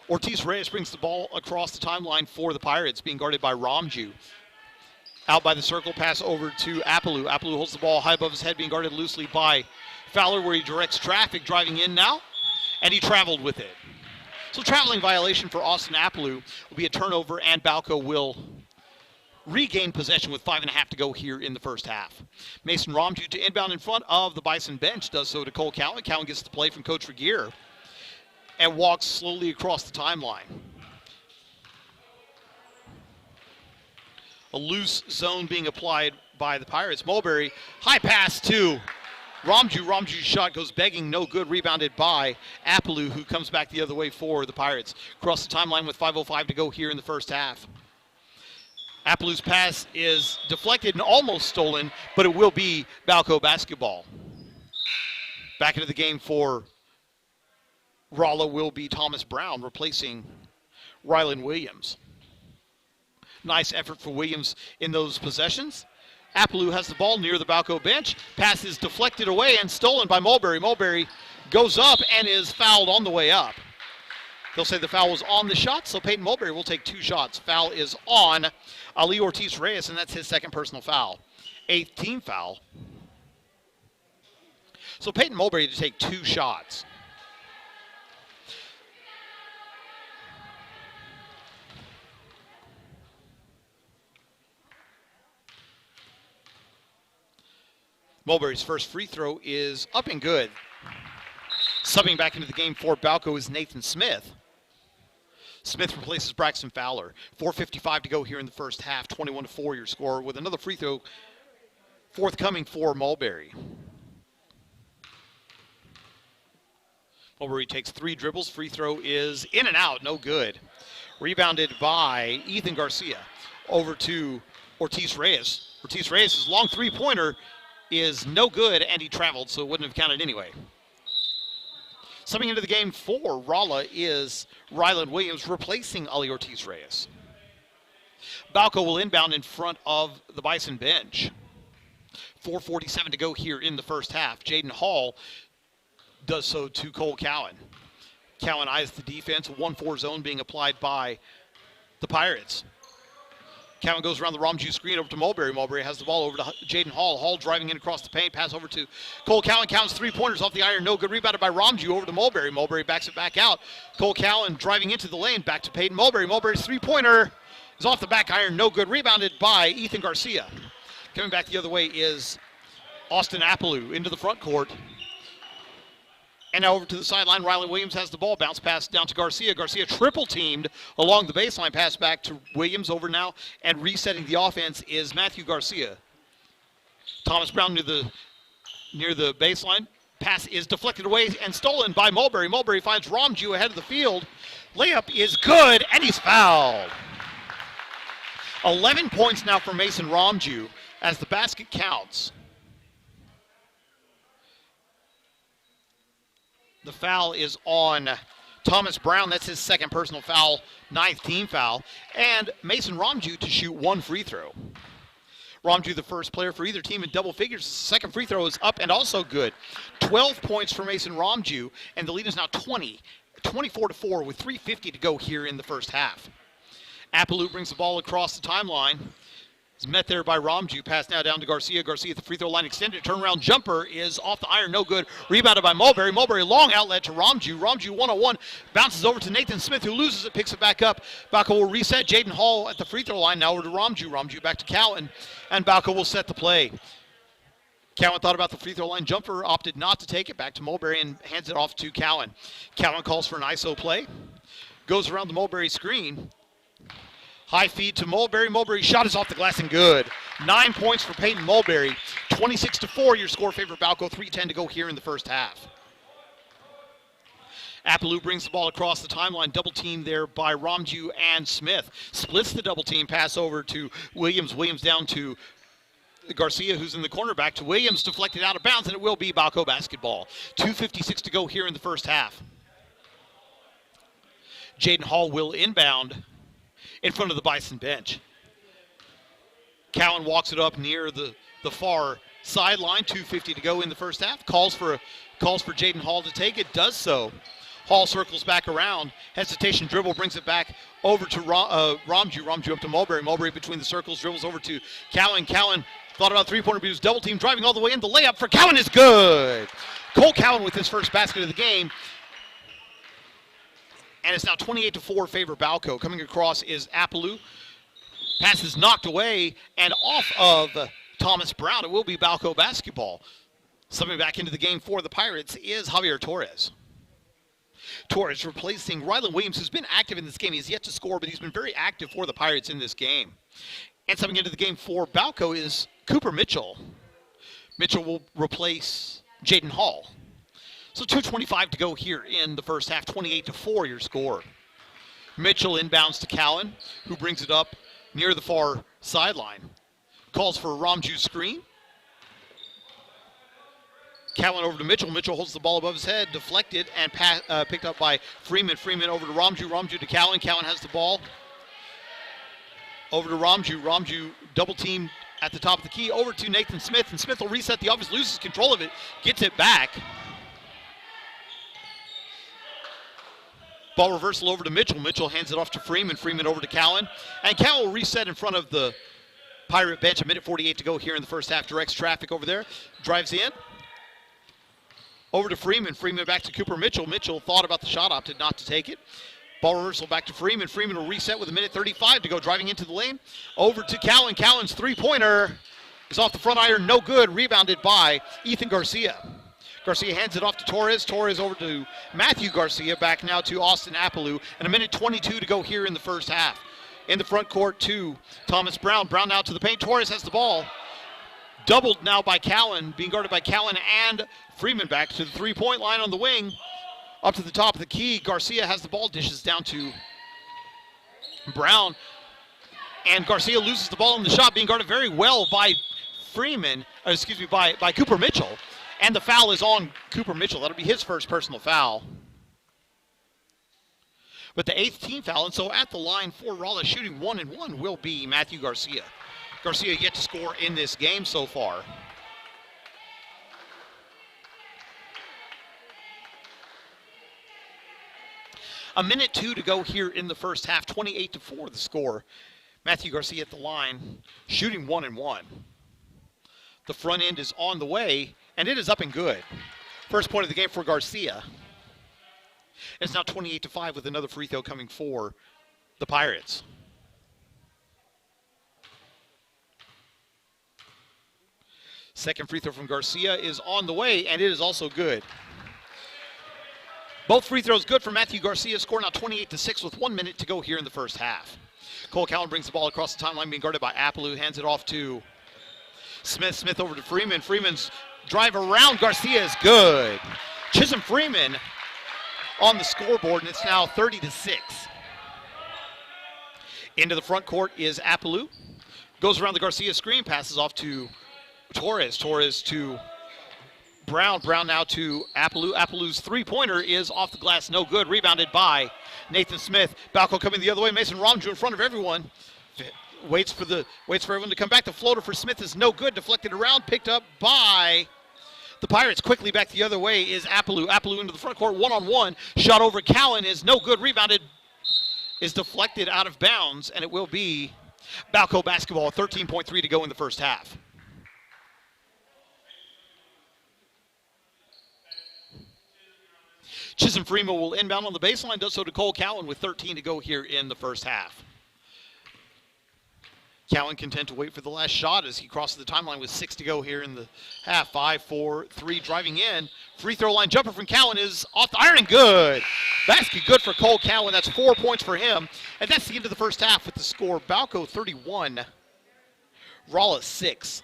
Ortiz Reyes brings the ball across the timeline for the Pirates, being guarded by Ramju. Out by the circle, pass over to Apaloo. Apaloo holds the ball high above his head, being guarded loosely by Fowler, where he directs traffic, driving in now, and he traveled with it. So traveling violation for Austin Apaloo will be a turnover, and Balko will regain possession with 5.5 to go here in the first half. Mason Ramju to inbound in front of the Bison bench, does so to Cole Cowan. Cowan gets the play from Coach Regier and walks slowly across the timeline. A loose zone being applied by the Pirates. Mulberry, high pass to Ramju. Ramju's shot goes begging, no good. Rebounded by Apaloo, who comes back the other way for the Pirates. Across the timeline with 5:05 to go here in the first half. Apaloo's pass is deflected and almost stolen, but it will be Balko basketball. Back into the game for Rolla will be Thomas Brown, replacing Rylan Williams. Nice effort for Williams in those possessions. Apaloo has the ball near the Balko bench. Pass is deflected away and stolen by Mulberry. Mulberry goes up and is fouled on the way up. They'll say the foul was on the shot, so Peyton Mulberry will take 2 shots. Foul is on Ali Ortiz Reyes, and that's his second personal foul. 8th team foul. So Peyton Mulberry to take 2 shots. Mulberry's first free throw is up and good. Subbing back into the game for Balko is Nathan Smith. Smith replaces Braxton Fowler. 4:55 to go here in the first half. 21-4 your score, with another free throw forthcoming for Mulberry. Mulberry takes 3 dribbles. Free throw is in and out, no good. Rebounded by Ethan Garcia. Over to Ortiz Reyes. Ortiz Reyes' long three-pointer is no good, and he traveled, so it wouldn't have counted anyway. Subbing into the game for Rolla is Ryland Williams, replacing Ali Ortiz Reyes. Balko will inbound in front of the Bison bench. 4:47 to go here in the first half. Jaden Hall does so to Cole Cowan. Cowan eyes the defense. 1-4 zone being applied by the Pirates. Cowan goes around the Ramju screen over to Mulberry. Mulberry has the ball over to Jaden Hall. Hall driving in across the paint. Pass over to Cole Cowan. Cowan's 3-pointers off the iron. No good. Rebounded by Ramju over to Mulberry. Mulberry backs it back out. Cole Cowan driving into the lane. Back to Peyton Mulberry. Mulberry's 3-pointer is off the back iron. No good. Rebounded by Ethan Garcia. Coming back the other way is Austin Apaloo into the front court. And now over to the sideline. Rylan Williams has the ball. Bounce pass down to Garcia. Garcia triple teamed along the baseline. Pass back to Williams over now. And resetting the offense is Matthew Garcia. Thomas Brown near the baseline. Pass is deflected away and stolen by Mulberry. Mulberry finds Ramju ahead of the field. Layup is good, and he's fouled. 11 points now for Mason Ramju as the basket counts. The foul is on Thomas Brown. That's his second personal foul, 9th team foul. And Mason Ramju to shoot 1 free throw. Ramju, the first player for either team in double figures. The second free throw is up and also good. 12 points for Mason Ramju, and the lead is now 24-4 with 3:50 to go here in the first half. Apaloo brings the ball across the timeline. Is met there by Ramju. Pass now down to Garcia. Garcia at the free throw line extended. Turnaround jumper is off the iron. No good. Rebounded by Mulberry. Mulberry long outlet to Ramju. Ramju 1-on-1. Bounces over to Nathan Smith, who loses it. Picks it back up. Balko will reset. Jaden Hall at the free throw line. Now over to Ramju. Ramju back to Cowan. And Balko will set the play. Cowan thought about the free throw line jumper. Opted not to take it. Back to Mulberry and hands it off to Cowan. Cowan calls for an ISO play. Goes around the Mulberry screen. High feed to Mulberry. Mulberry's shot is off the glass and good. 9 points for Peyton Mulberry. 26-4, your score favor Balko. 3:10 to go here in the first half. Apaloo brings the ball across the timeline. Double team there by Ramju and Smith. Splits the double team. Pass over to Williams. Williams down to Garcia, who's in the corner. Back to Williams. Deflected out of bounds, and it will be Balko basketball. 2:56 to go here in the first half. Jaden Hall will inbound in front of the Bison bench. Cowan walks it up near the far sideline. 2:50 to go in the first half. Calls for Jaden Hall to take it. Does so. Hall circles back around. Hesitation dribble brings it back over to Ramju. Ramju up to Mulberry. Mulberry between the circles dribbles over to Cowan. Cowan thought about three-pointer, but he was double team driving all the way in. The layup for Cowan is good. Cole Cowan with his first basket of the game. And it's now 28-4 favor Balko. Coming across is Apalou. Pass is knocked away and off of Thomas Brown. It will be Balko basketball. Subbing back into the game for the Pirates is Javier Torres. Torres replacing Rylan Williams, who's been active in this game. He's yet to score, but he's been very active for the Pirates in this game. And subbing into the game for Balko is Cooper Mitchell. Mitchell will replace Jaden Hall. So 2:25 to go here in the first half. 28-4 your score. Mitchell inbounds to Cowan, who brings it up near the far sideline. Calls for a Ramju screen. Cowan over to Mitchell. Mitchell holds the ball above his head, deflected, and picked up by Freeman. Freeman over to Ramju. Ramju to Cowan. Cowan has the ball. Over to Ramju. Ramju double team at the top of the key. Over to Nathan Smith, and Smith will reset the offense, loses control of it, gets it back. Ball reversal over to Mitchell. Mitchell hands it off to Freeman. Freeman over to Cowan. And Cowan will reset in front of the Pirate bench. 1:48 to go here in the first half. Directs traffic over there. Drives in. Over to Freeman. Freeman back to Cooper Mitchell. Mitchell thought about the shot, opted not to take it. Ball reversal back to Freeman. Freeman will reset with 1:35 to go, driving into the lane. Over to Cowan. Cowan's three-pointer is off the front iron. No good. Rebounded by Ethan Garcia. Garcia hands it off to Torres. Torres over to Matthew Garcia. Back now to Austin Apalou. And 1:22 to go here in the first half. In the front court to Thomas Brown. Brown now to the paint. Torres has the ball. Doubled now by Cowan. Being guarded by Cowan and Freeman. Back to the three-point line on the wing. Up to the top of the key. Garcia has the ball. Dishes down to Brown. And Garcia loses the ball in the shot. Being guarded very well by by Cooper Mitchell. And the foul is on Cooper Mitchell. That'll be his first personal foul. But the 8th team foul, and so at the line for Rolla shooting 1-1 will be Matthew Garcia. Garcia yet to score in this game so far. A minute 2 to go here in the first half. 28-4 the score. Matthew Garcia at the line, shooting 1-1. The front end is on the way, and it is up and good. First point of the game for Garcia. It's now 28-5 with another free throw coming for the Pirates. Second free throw from Garcia is on the way, and it is also good. Both free throws good for Matthew Garcia. Score now 28-6 with 1 minute to go here in the first half. Cole Cowan brings the ball across the timeline, being guarded by Apalou. Hands it off to Smith. Smith over to Freeman. Freeman's drive around Garcia is good. Chisholm Freeman on the scoreboard, and it's now 30-6. Into the front court is Apalou. Goes around the Garcia screen, passes off to Torres. Torres to Brown. Brown now to Apalou. Apalou's three-pointer is off the glass, no good. Rebounded by Nathan Smith. Balko coming the other way. Mason Ramju in front of everyone. Waits for everyone to come back. The floater for Smith is no good. Deflected around, picked up by the Pirates. Quickly back the other way is Apalou. Apalou into the front court, one-on-one. Shot over Cowan is no good. Rebounded, is deflected out of bounds, and it will be Balko basketball. 13.3 to go in the first half. Chisholm Freeman will inbound on the baseline, does so to Cole Cowan with 13 to go here in the first half. Cowan content to wait for the last shot as he crosses the timeline with 6 to go here in the half. 5, 4, 3, driving in. Free throw line jumper from Cowan is off the iron and good. Basket good for Cole Cowan. That's 4 points for him. And that's the end of the first half with the score. Balko 31, Rolla 6.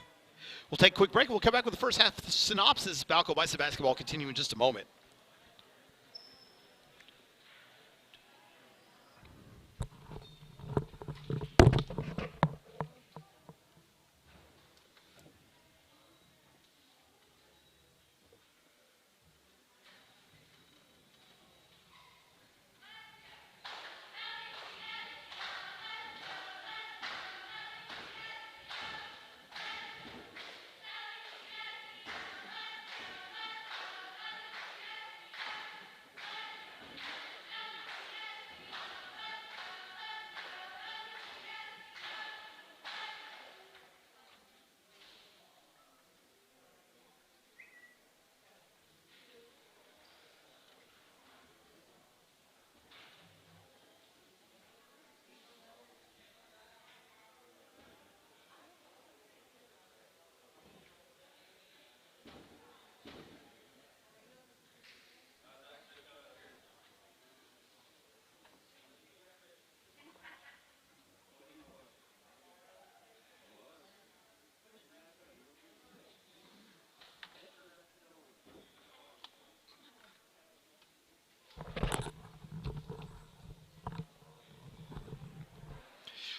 We'll take a quick break. We'll come back with the first half synopsis. Balko Bison basketball continue in just a moment.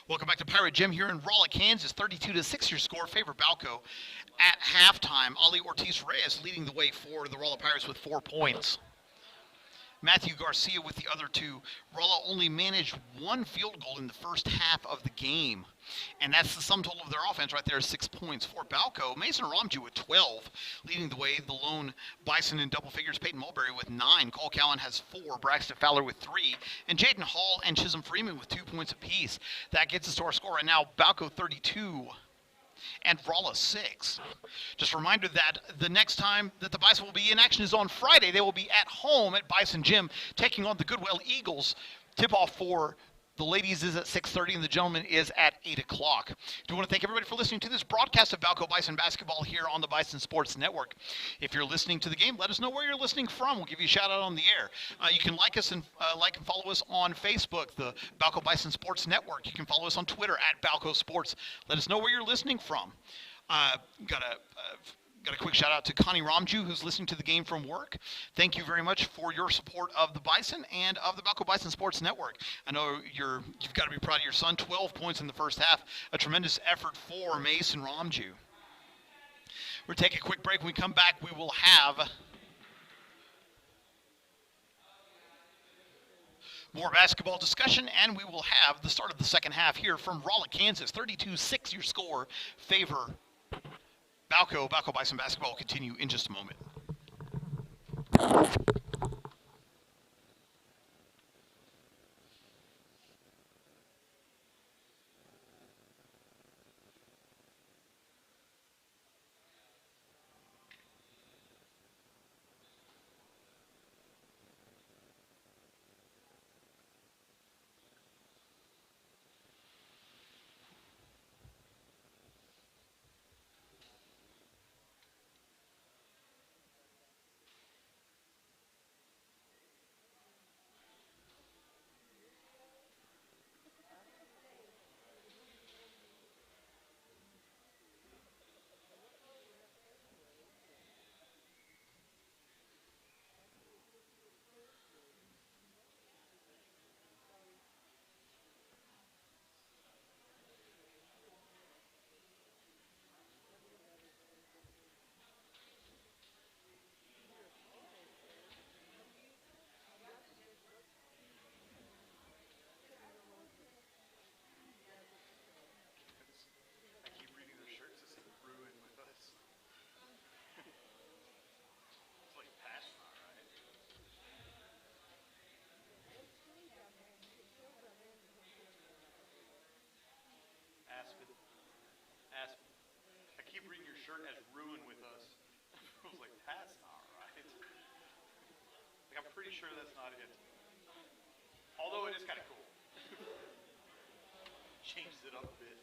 Welcome back to Pirate Gym here in Rolla, Kansas. 32-6 your score. Favor Balko at halftime. Ali Ortiz Reyes leading the way for the Rolla Pirates with 4 points. Matthew Garcia with the other two. Rolla only managed one field goal in the first half of the game. And that's the sum total of their offense right there, 6 points for Balko. Mason Ramju with 12, leading the way. The lone Bison in double figures. Peyton Mulberry with 9. Cole Callan has 4. Braxton Fowler with 3. And Jaden Hall and Chisholm Freeman with 2 points apiece. That gets us to our score right now. Balko 32. And Rolla 6. Just a reminder that the next time that the Bison will be in action is on Friday. They will be at home at Bison Gym taking on the Goodwell Eagles. Tip-off for the ladies is at 6:30 and the gentlemen is at 8 o'clock. Do want to thank everybody for listening to this broadcast of Balko Bison basketball here on the Bison Sports Network. If you're listening to the game, let us know where you're listening from. We'll give you a shout out on the air. You can like us and follow us on Facebook, the Balko Bison Sports Network. You can follow us on Twitter at Balko Sports. Let us know where you're listening from. Got a quick shout out to Connie Ramju, who's listening to the game from work. Thank you very much for your support of the Bison and of the Balko Bison Sports Network. I know you've got to be proud of your son. 12 points in the first half. A tremendous effort for Mason Ramju. We'll take a quick break. When we come back, we will have more basketball discussion, and we will have the start of the second half here from Rolla, Kansas. 32-6 your score. Favor Balko. Balko Bison basketball will continue in just a moment. Aspen. I keep reading your shirt as ruin with us. I was like, that's not right. Like, I'm pretty sure that's not it. Although it is kind of cool. Changes it up a bit.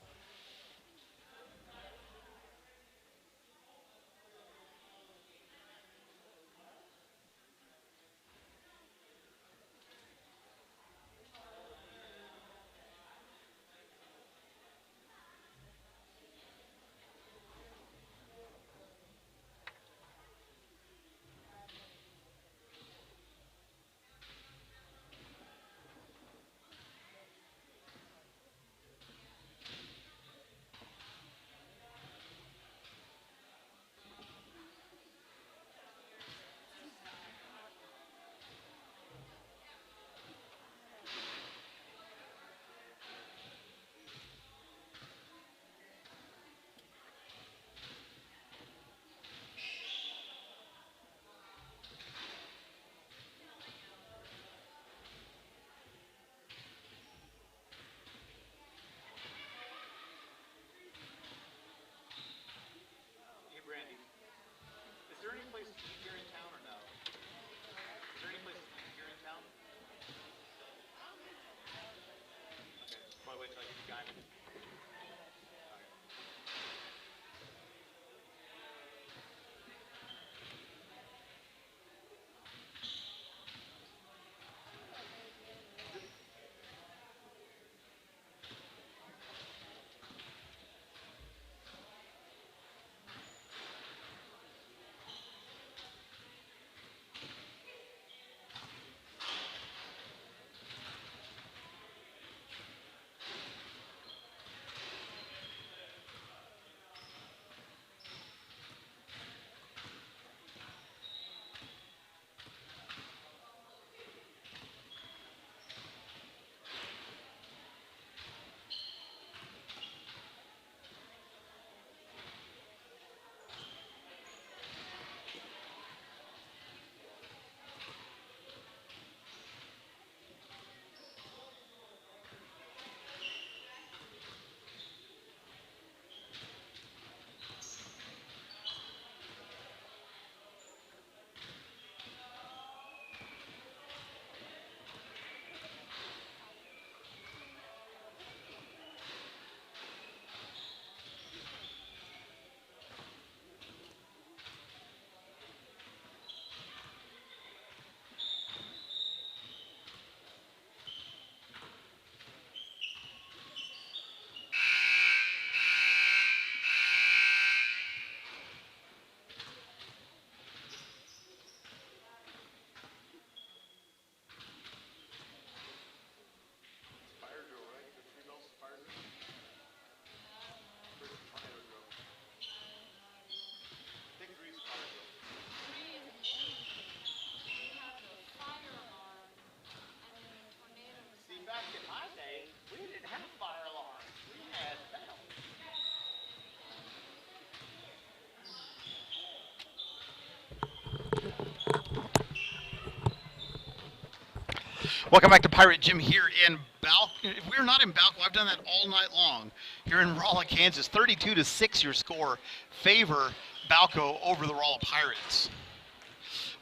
Welcome back to Pirate Gym here in Balko. If we're not in Balko, I've done that all night long here in Rolla, Kansas. 32-6 your score. Favor Balko over the Rolla Pirates.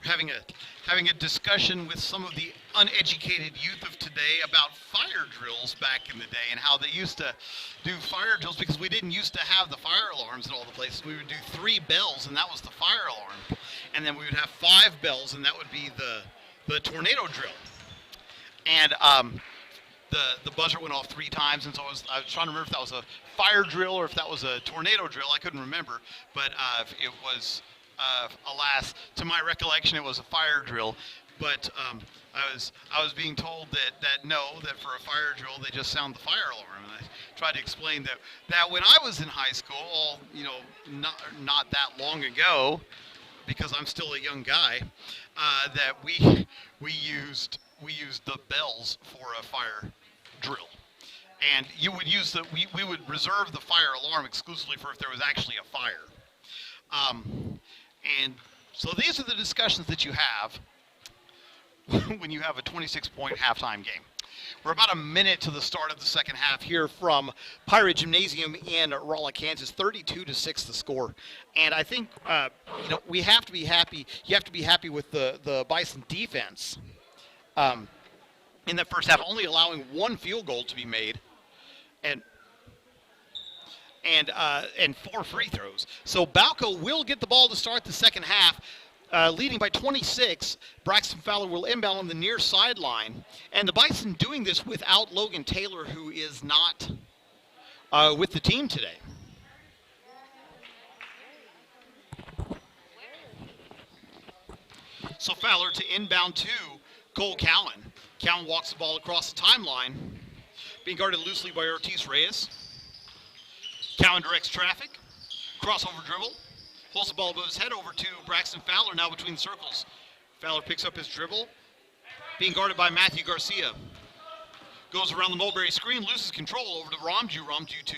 We're having a discussion with some of the uneducated youth of today about fire drills back in the day and how they used to do fire drills because we didn't used to have the fire alarms at all the places. We would do 3 bells and that was the fire alarm. And then we would have 5 bells and that would be the tornado drill. And the buzzer went off 3 times, and so I was trying to remember if that was a fire drill or if that was a tornado drill. I couldn't remember, but it was, alas, to my recollection, it was a fire drill. But I was being told that for a fire drill they just sound the fire alarm, and I tried to explain that when I was in high school, not that long ago, because I'm still a young guy, that we used the bells for a fire drill, and you would use we would reserve the fire alarm exclusively for if there was actually a fire. And so these are the discussions that you have when you have a 26-point halftime game. We're about a minute to the start of the second half here from Pirate Gymnasium in Rolla, Kansas. 32-6 the score. And I think we have to be happy. You have to be happy with the Bison defense. In that first half, only allowing 1 field goal to be made, and 4 free throws. So Balko will get the ball to start the second half, leading by 26. Braxton Fowler will inbound on the near sideline, and the Bison doing this without Logan Taylor, who is not with the team today. So Fowler to inbound to Cole Cowan. Cowan walks the ball across the timeline, being guarded loosely by Ortiz Reyes. Cowan directs traffic, crossover dribble, pulls the ball above his head over to Braxton Fowler, now between the circles. Fowler picks up his dribble, being guarded by Matthew Garcia. Goes around the Mulberry screen, loses control over to Ramju. Ramju to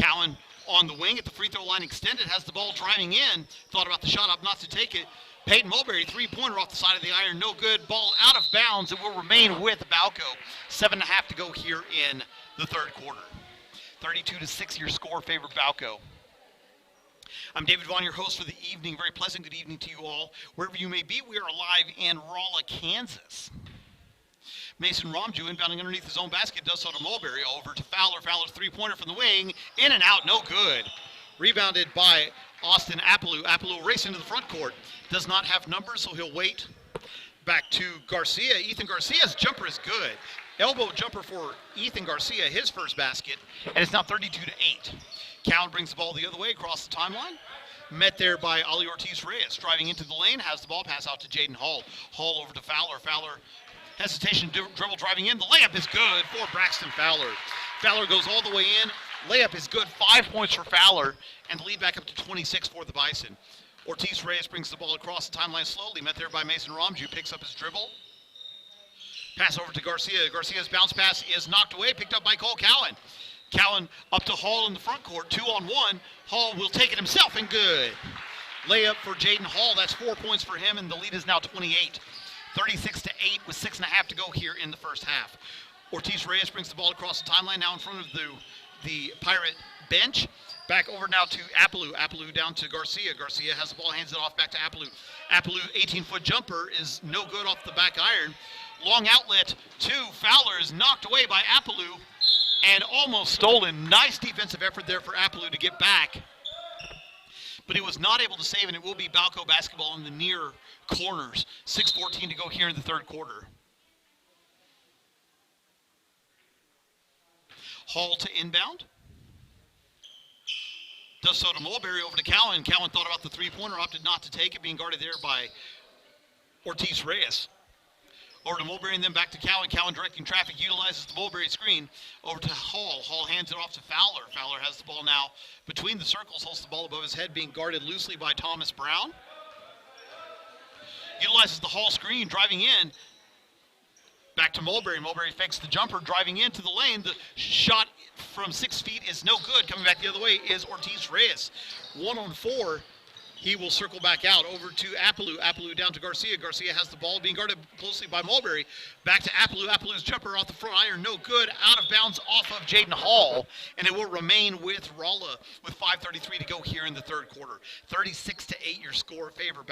Cowan on the wing at the free throw line extended, has the ball driving in, thought about the shot up not to take it. Peyton Mulberry, 3-pointer off the side of the iron, no good. Ball out of bounds. It will remain with Balko. 7.5 to go here in the third quarter. 32-6 your score, favored Balko. I'm David Vaughn, your host for the evening. Very pleasant good evening to you all. Wherever you may be, we are live in Rolla, Kansas. Mason Ramju inbounding underneath his own basket, does so to Mulberry, over to Fowler. Fowler's 3-pointer from the wing, in and out, no good. Rebounded by Austin Apalou. Apalou racing to the front court. Does not have numbers, so he'll wait. Back to Garcia. Ethan Garcia's jumper is good. Elbow jumper for Ethan Garcia, his first basket, and it's now 32-8. Cowan brings the ball the other way across the timeline. Met there by Ali Ortiz Reyes. Driving into the lane, has the ball pass out to Jaden Hall. Hall over to Fowler. Fowler, hesitation, dribble driving in. The layup is good for Braxton Fowler. Fowler goes all the way in. Layup is good, 5 points for Fowler, and the lead back up to 26 for the Bison. Ortiz Reyes brings the ball across the timeline slowly, met there by Mason Ramju, picks up his dribble. Pass over to Garcia. Garcia's bounce pass is knocked away, picked up by Cole Cowan. Cowan up to Hall in the front court, 2-on-1. Hall will take it himself, and good. Layup for Jaden Hall, that's 4 points for him, and the lead is now 28. 36-8 with 6.5 to go here in the first half. Ortiz Reyes brings the ball across the timeline, now in front of the Pirate bench. Back over now to Apalou. Apalou down to Garcia. Garcia has the ball, hands it off back to Apalou. Apalou, 18-foot jumper is no good off the back iron. Long outlet to Fowler is knocked away by Apalou and almost stolen. Nice defensive effort there for Apalou to get back. But he was not able to save, and it will be Balko basketball in the near corners. 6:14 to go here in the third quarter. Hall to inbound. Does so to Mulberry, over to Cowan. Cowan thought about the 3-pointer, opted not to take it, being guarded there by Ortiz Reyes. Over to Mulberry and then back to Cowan. Cowan directing traffic, utilizes the Mulberry screen. Over to Hall. Hall hands it off to Fowler. Fowler has the ball now between the circles, holds the ball above his head, being guarded loosely by Thomas Brown. Utilizes the Hall screen, driving in. Back to Mulberry. Mulberry fakes the jumper, driving into the lane. The shot from 6 feet is no good. Coming back the other way is Ortiz Reyes. 1-on-4 He will circle back out over to Apaloo. Apaloo down to Garcia. Garcia has the ball being guarded closely by Mulberry. Back to Apaloo. Apaloo's jumper off the front iron. No good. Out of bounds off of Jaden Hall. And it will remain with Rolla with 5:33 to go here in the third quarter. 36-8 your score. Favor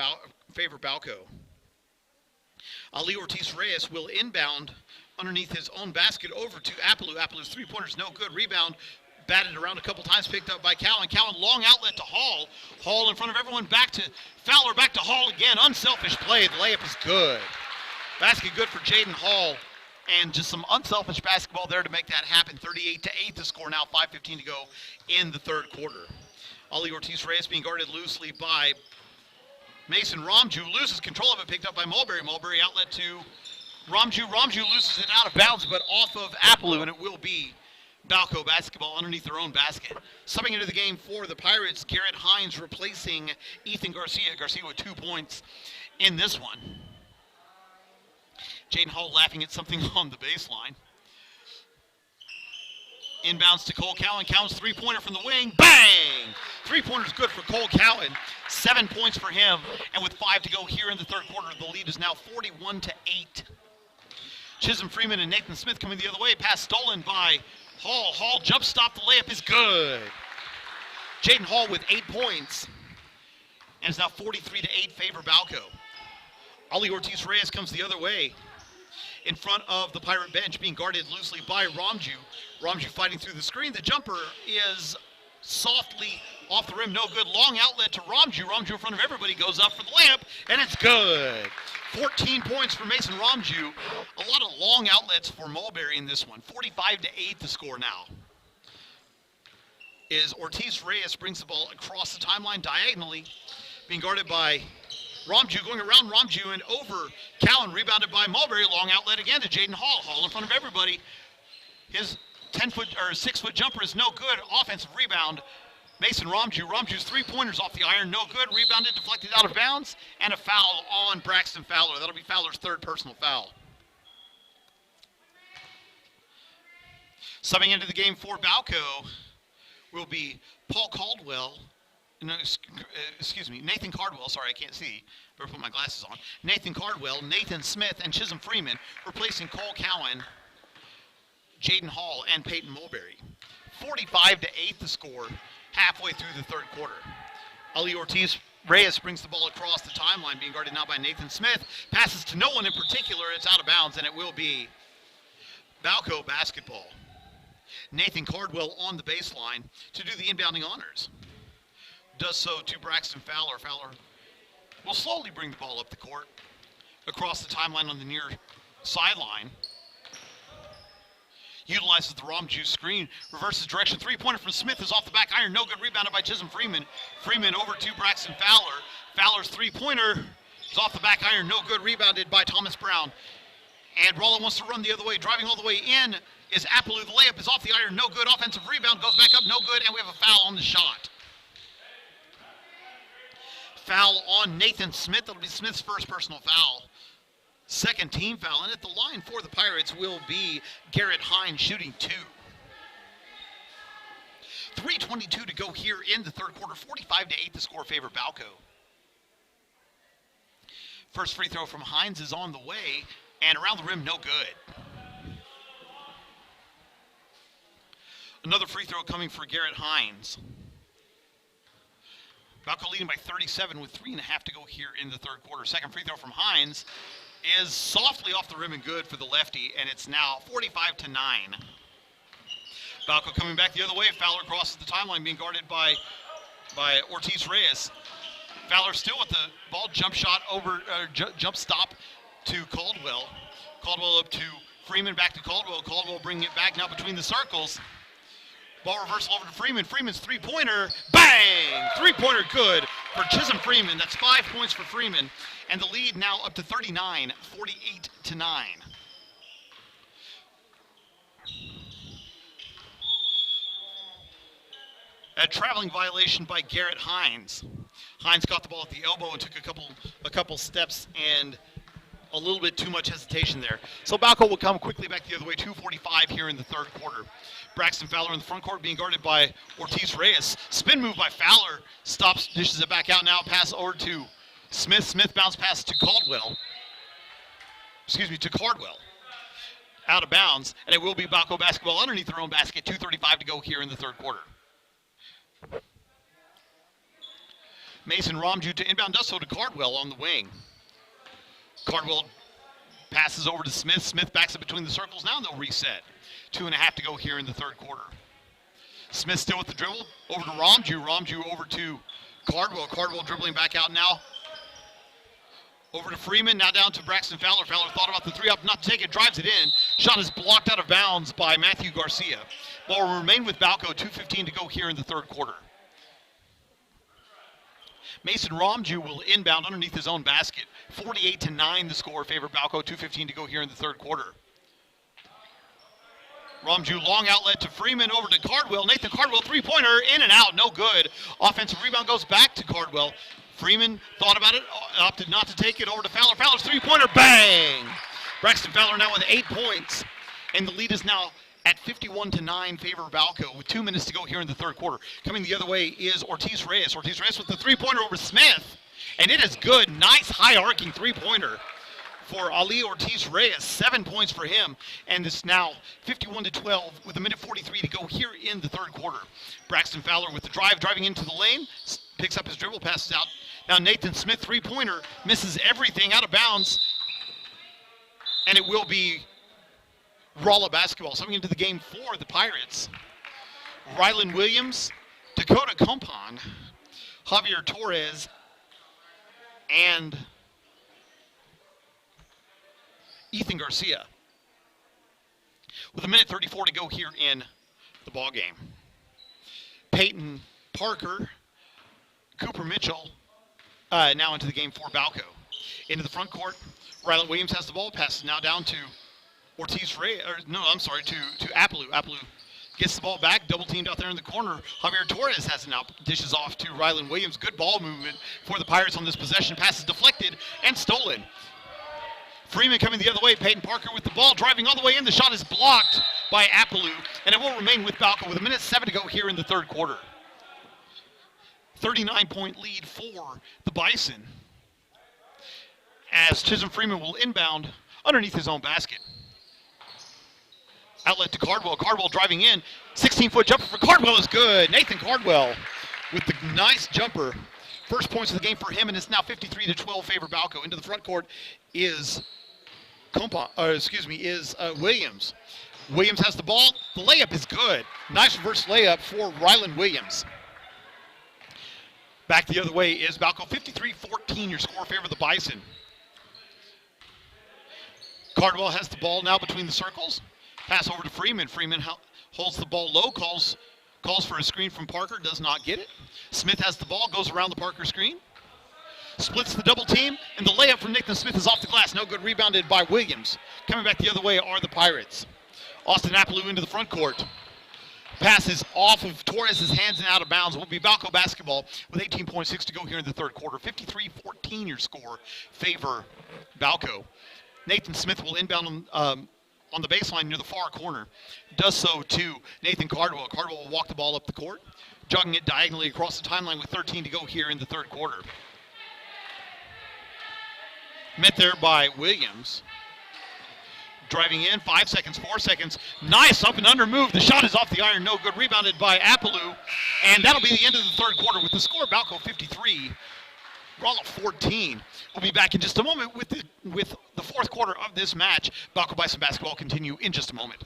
Balko. Ali Ortiz-Reyes will inbound underneath his own basket over to Apaloo. Apaloo's three-pointer's no good. Rebound batted around a couple times, picked up by Cowan. Cowan, long outlet to Hall. Hall in front of everyone, back to Fowler, back to Hall again. Unselfish play. The layup is good. Basket good for Jaden Hall. And just some unselfish basketball there to make that happen. 38-8 the score now, 5:15 to go in the third quarter. Ali Ortiz-Reyes being guarded loosely by Mason Ramju. Loses control of it, picked up by Mulberry. Mulberry outlet to Ramju. Ramju loses it out of bounds, but off of Apaloo, and it will be Balko basketball underneath their own basket. Subbing into the game for the Pirates, Garrett Hines replacing Ethan Garcia. Garcia with 2 points in this one. Jaden Hall laughing at something on the baseline. Inbounds to Cole Cowan. Cowan's three-pointer from the wing. Bang! Three-pointer's good for Cole Cowan. 7 points for him. And with 5 to go here in the third quarter, the lead is now 41-8. Chisholm Freeman and Nathan Smith coming the other way. Pass stolen by Hall. Hall jump stop. The layup is good. Jaden Hall with 8 points. And it's now 43-8 favor Balko. Ali Ortiz-Reyes comes the other way. In front of the Pirate bench, being guarded loosely by Ramju. Ramju fighting through the screen. The jumper is softly off the rim. No good. Long outlet to Ramju. Ramju in front of everybody goes up for the layup, and it's good. 14 points for Mason Ramju. A lot of long outlets for Mulberry in this one. 45-8 the score now. Is Ortiz-Reyes brings the ball across the timeline diagonally, being guarded by Ramju, going around Ramju and over Cowan, rebounded by Mulberry. Long outlet again to Jaden Hall. Hall in front of everybody. His 6-foot jumper is no good. Offensive rebound. Mason Ramju. Ramju's three-pointers off the iron, no good. Rebounded, deflected out of bounds, and a foul on Braxton Fowler. That'll be Fowler's third personal foul. Subbing into the game for Balko will be Paul Caldwell. No, excuse me, Nathan Cardwell. Sorry, I can't see. Better put my glasses on. Nathan Cardwell, Nathan Smith, and Chisholm Freeman replacing Cole Cowan, Jaden Hall, and Peyton Mulberry. 45-8 the score halfway through the third quarter. Ali Ortiz-Reyes brings the ball across the timeline, being guarded now by Nathan Smith. Passes to no one in particular. It's out of bounds, and it will be Balko basketball. Nathan Cardwell on the baseline to do the inbounding honors. Does so to Braxton Fowler. Fowler will slowly bring the ball up the court, across the timeline on the near sideline. Utilizes the Ramju screen, reverses direction. Three-pointer from Smith is off the back iron. No good. Rebounded by Chisholm Freeman. Freeman over to Braxton Fowler. Fowler's three-pointer is off the back iron. No good. Rebounded by Thomas Brown. And Rolla wants to run the other way. Driving all the way in is Apaloo. The layup is off the iron. No good. Offensive rebound goes back up. No good. And we have a foul on the shot. Foul on Nathan Smith. That'll be Smith's first personal foul. Second team foul. And at the line for the Pirates will be Garrett Hines shooting 2. 3:22 to go here in the third quarter. 45-8 the score favor Balko. First free throw from Hines is on the way. And around the rim, no good. Another free throw coming for Garrett Hines. Balko leading by 37 with 3.5 to go here in the third quarter. Second free throw from Hines is softly off the rim and good for the lefty, and it's now 45-9. Balko coming back the other way. Fowler crosses the timeline, being guarded by Ortiz-Reyes. Fowler still with the ball, jump shot over, jump stop to Caldwell. Caldwell up to Freeman, back to Caldwell. Caldwell bringing it back now between the circles. Ball reversal over to Freeman. Freeman's three-pointer, bang! Three-pointer good for Chisholm Freeman. That's 5 points for Freeman. And the lead now up to 39, 48-9. A traveling violation by Garrett Hines. Hines caught the ball at the elbow and took a couple steps and a little bit too much hesitation there. So Balko will come quickly back the other way, 2:45 here in the third quarter. Braxton Fowler in the front court being guarded by Ortiz Reyes. Spin move by Fowler, stops, dishes it back out now, pass over to Smith. Smith bounce pass to Cardwell. Out of bounds, and it will be Balko basketball underneath their own basket, 2:35 to go here in the third quarter. Mason Ramju to inbound, does so to Cardwell on the wing. Cardwell passes over to Smith. Smith backs it between the circles. Now they'll reset. 2.5 to go here in the third quarter. Smith still with the dribble. Over to Ramju. Ramju over to Cardwell. Cardwell dribbling back out now. Over to Freeman. Now down to Braxton Fowler. Fowler thought about the three up, not to take it. Drives it in. Shot is blocked out of bounds by Matthew Garcia. Ball will remain with Balko. 2:15 to go here in the third quarter. Mason Ramju will inbound underneath his own basket. 48-9 the score, favor Balko. 2:15 to go here in the third quarter. Ramju long outlet to Freeman, over to Cardwell. Nathan Cardwell, three-pointer, in and out, no good. Offensive rebound goes back to Cardwell. Freeman thought about it, opted not to take it, over to Fowler. Fowler's three-pointer, bang! Braxton Fowler now with 8 points, and the lead is now at 51-9, favor Balko, with 2 minutes to go here in the third quarter. Coming the other way is Ortiz Reyes. Ortiz Reyes with the three-pointer over Smith, and it is good. Nice high-arcing three-pointer for Ali Ortiz Reyes. 7 points for him, and it's now 51-12 with 1:43 to go here in the third quarter. Braxton Fowler with the drive, driving into the lane, picks up his dribble, passes out. Now Nathan Smith, three-pointer, misses everything, out of bounds, and it will be Rolla basketball. Coming into the game for the Pirates. Rylan Williams, Dakota Compon, Javier Torres, and Ethan Garcia. With 1:34 to go here in the ball game. Peyton Parker, Cooper Mitchell, now into the game for Balko. Into the front court, Rylan Williams has the ball, passes now down to Ortiz Reyes, to Apaloo. Apaloo gets the ball back, double teamed out there in the corner. Javier Torres has it now, dishes off to Rylan Williams. Good ball movement for the Pirates on this possession. Pass is deflected and stolen. Freeman coming the other way. Peyton Parker with the ball, driving all the way in. The shot is blocked by Apaloo, and it will remain with Balko with 1:07 to go here in the third quarter. 39-point lead for the Bison, as Chisholm Freeman will inbound underneath his own basket. Outlet to Cardwell. Cardwell driving in. 16-foot jumper for Cardwell is good. Nathan Cardwell with the nice jumper. First points of the game for him, and it's now 53-12 favor Balko. Into the front court is Williams. Williams has the ball. The layup is good. Nice reverse layup for Rylan Williams. Back the other way is Balko. 53-14 your score, favor the Bison. Cardwell has the ball now between the circles. Pass over to Freeman. Freeman holds the ball low, calls for a screen from Parker, does not get it. Smith has the ball, goes around the Parker screen. Splits the double team, and the layup from Nathan Smith is off the glass. No good, rebounded by Williams. Coming back the other way are the Pirates. Austin Apaloo into the front court. Passes off of Torres' hands and out of bounds. It will be Balko basketball with 18.6 to go here in the third quarter. 53-14 your score, favor Balko. Nathan Smith will inbound on the baseline near the far corner. Does so to Nathan Cardwell. Cardwell will walk the ball up the court, jogging it diagonally across the timeline with 13 to go here in the third quarter. Met there by Williams. Driving in, 5 seconds, 4 seconds. Nice up and under move. The shot is off the iron, no good. Rebounded by Apaloo. And that'll be the end of the third quarter with the score, Balko 53, Rolla 14. We'll be back in just a moment with the fourth quarter of this match. Balko Bison basketball continue in just a moment.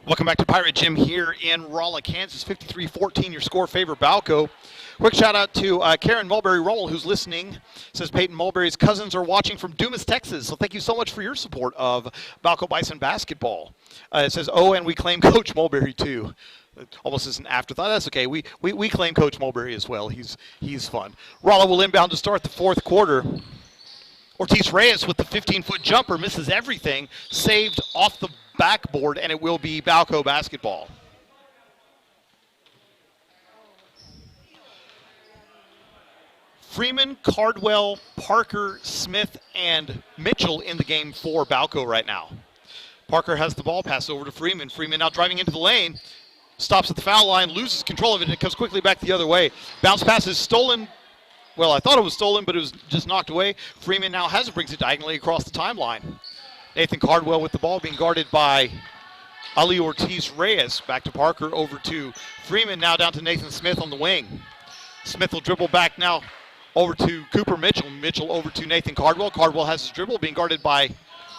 Welcome back to Pirate Gym here in Rolla, Kansas. 53-14, your score favor Balko. Quick shout out to Karen Mulberry-Roll, who's listening. Says Peyton Mulberry's cousins are watching from Dumas, Texas. So thank you so much for your support of Balko Bison basketball. It says, oh, and we claim Coach Mulberry too. Almost as an afterthought. That's okay. We claim Coach Mulberry as well. He's fun. Rolla will inbound to start the fourth quarter. Ortiz Reyes with the 15-foot jumper misses everything, saved off the backboard, and it will be Balko basketball. Freeman, Cardwell, Parker, Smith, and Mitchell in the game for Balko right now. Parker has the ball, pass over to Freeman. Freeman now driving into the lane, stops at the foul line, loses control of it, and it comes quickly back the other way. Bounce pass is stolen. Well, I thought it was stolen, but it was just knocked away. Freeman now has it, brings it diagonally across the timeline. Nathan Cardwell with the ball being guarded by Ali Ortiz Reyes. Back to Parker, over to Freeman, now down to Nathan Smith on the wing. Smith will dribble back now over to Cooper Mitchell. Mitchell over to Nathan Cardwell. Cardwell has his dribble, being guarded by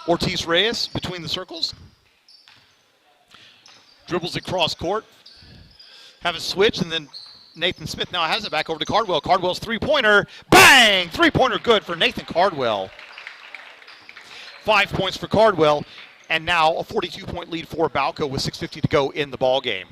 Ortiz Reyes between the circles. Dribbles across court. Have a switch, and then Nathan Smith now has it back over to Cardwell. Cardwell's three-pointer. Bang! Three-pointer good for Nathan Cardwell. 5 points for Cardwell, and now a 42-point lead for Balko with 6:50 to go in the ball game.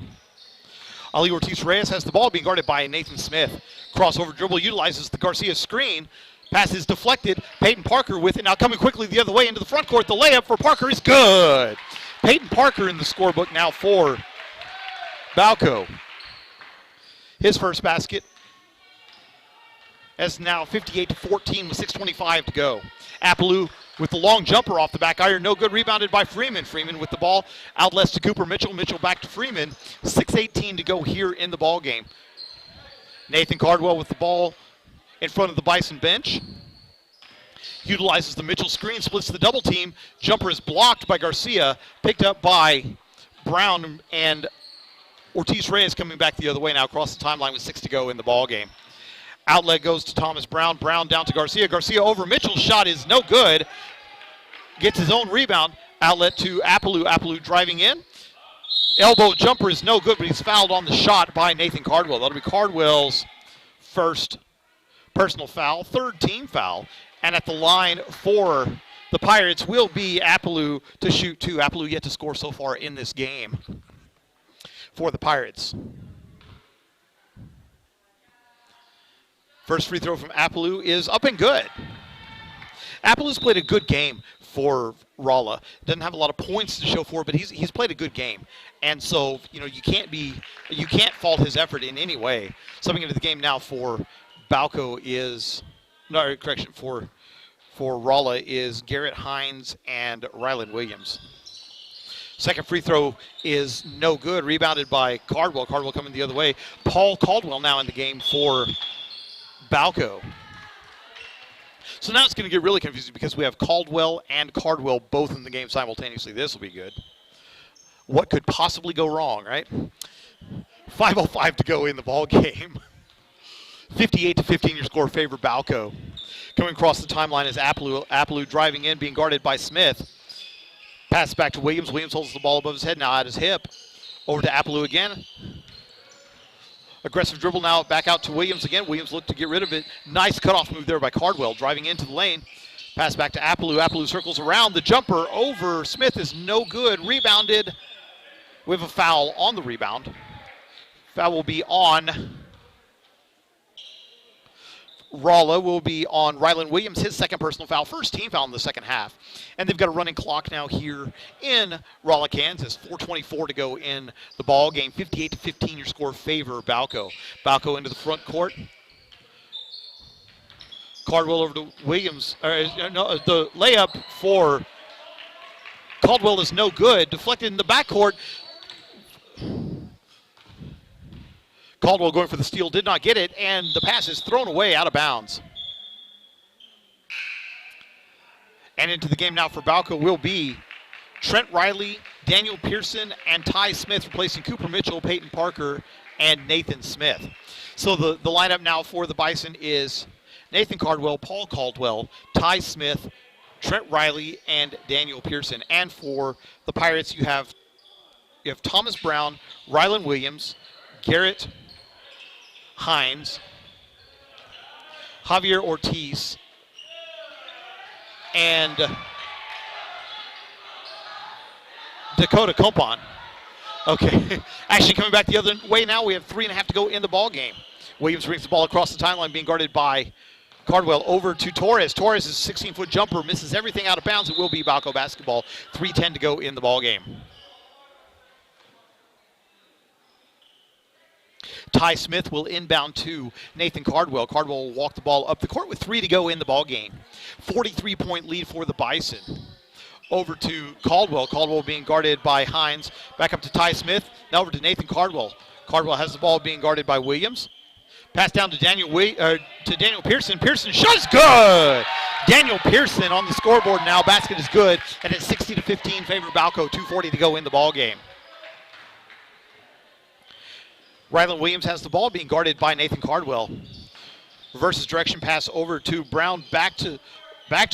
Ali Ortiz Reyes has the ball, being guarded by Nathan Smith. Crossover dribble utilizes the Garcia screen. Pass is deflected. Peyton Parker with it. Now coming quickly the other way into the front court. The layup for Parker is good. Peyton Parker in the scorebook now for Balko. His first basket. As now 58-14 with 6:25 to go. Appaloo with the long jumper off the back iron. No good. Rebounded by Freeman. Freeman with the ball. Outlets to Cooper Mitchell. Mitchell back to Freeman. 6:18 to go here in the ball game. Nathan Cardwell with the ball in front of the Bison bench. Utilizes the Mitchell screen. Splits the double team. Jumper is blocked by Garcia. Picked up by Brown, and Ortiz Reyes coming back the other way now across the timeline with 6 to go in the ball game. Outlet goes to Thomas Brown. Brown down to Garcia. Garcia over Mitchell. Shot is no good. Gets his own rebound. Outlet to Appaloo. Appaloo driving in. Elbow jumper is no good, but he's fouled on the shot by Nathan Cardwell. That'll be Cardwell's first personal foul, third team foul. And at the line for the Pirates will be Appaloo to shoot two. Appaloo yet to score so far in this game for the Pirates. First free throw from Appaloo is up and good. Appaloo's played a good game for Rolla. Doesn't have a lot of points to show for it, but he's played a good game. And so, you can't fault his effort in any way. Subbing into the game now for Balko is, no, correction, for Rolla is Garrett Hines and Rylan Williams. Second free throw is no good. Rebounded by Cardwell. Cardwell coming the other way. Paul Caldwell now in the game for Balko. So now it's going to get really confusing because we have Caldwell and Cardwell both in the game simultaneously. This will be good. What could possibly go wrong, right? 5:05 to go in the ball game. 58-15 your score favor Balko. Coming across the timeline is Appaloo. Appaloo driving in, being guarded by Smith. Pass back to Williams. Williams holds the ball above his head, now at his hip. Over to Appaloo again. Aggressive dribble now back out to Williams again. Williams looked to get rid of it. Nice cutoff move there by Cardwell. Driving into the lane. Pass back to Appaloo. Appaloo circles around. The jumper over Smith is no good. Rebounded. We have a foul on the rebound. Foul will be on Rolla, will be on Rylan Williams, his second personal foul, first team foul in the second half. And they've got a running clock now here in Rolla, Kansas. 4:24 to go in the ball game. 58-15 your score favor Balko. Balko into the front court. Cardwell over to Williams. The layup for Caldwell is no good. Deflected in the backcourt. Caldwell going for the steal, did not get it, and the pass is thrown away out of bounds. And into the game now for Balko will be Trent Riley, Daniel Pearson, and Ty Smith, replacing Cooper Mitchell, Peyton Parker, and Nathan Smith. So the lineup now for the Bison is Nathan Cardwell, Paul Caldwell, Ty Smith, Trent Riley, and Daniel Pearson. And for the Pirates, you have you have Thomas Brown, Rylan Williams, Garrett Hines, Javier Ortiz, and Dakota Compon. Okay, actually coming back the other way now, we have 3.5 to go in the ball game. Williams brings the ball across the timeline, being guarded by Cardwell over to Torres. Torres' 16-foot jumper misses everything out of bounds. It will be Balko basketball. 3:10 to go in the ball game. Ty Smith will inbound to Nathan Cardwell. Cardwell will walk the ball up the court with 3 to go in the ball game. 43-point lead for the Bison. Over to Caldwell. Caldwell being guarded by Hines. Back up to Ty Smith. Now over to Nathan Cardwell. Cardwell has the ball being guarded by Williams. Pass down to Daniel Pearson. Pearson shot is good. Daniel Pearson on the scoreboard now. Basket is good, and it's 60-15 favor Balko. 2:40 to go in the ball game. Rylan Williams has the ball, being guarded by Nathan Cardwell. Reverses direction pass over to Brown. Back to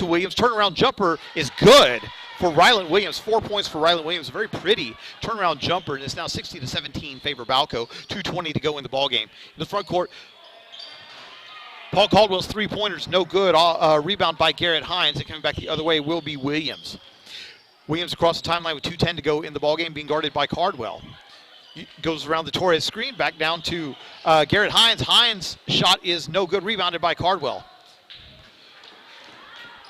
Williams. Turnaround jumper is good for Rylan Williams. 4 points for Rylan Williams. A very pretty turnaround jumper, and it's now 60-17 favor Balko. 2:20 to go in the ball game. In the front court, Paul Caldwell's three-pointers no good. Rebound by Garrett Hines, and coming back the other way will be Williams. Williams across the timeline with 2:10 to go in the ball game, being guarded by Cardwell. He goes around the Torres screen, back down to Garrett Hines. Hines' shot is no good. Rebounded by Cardwell.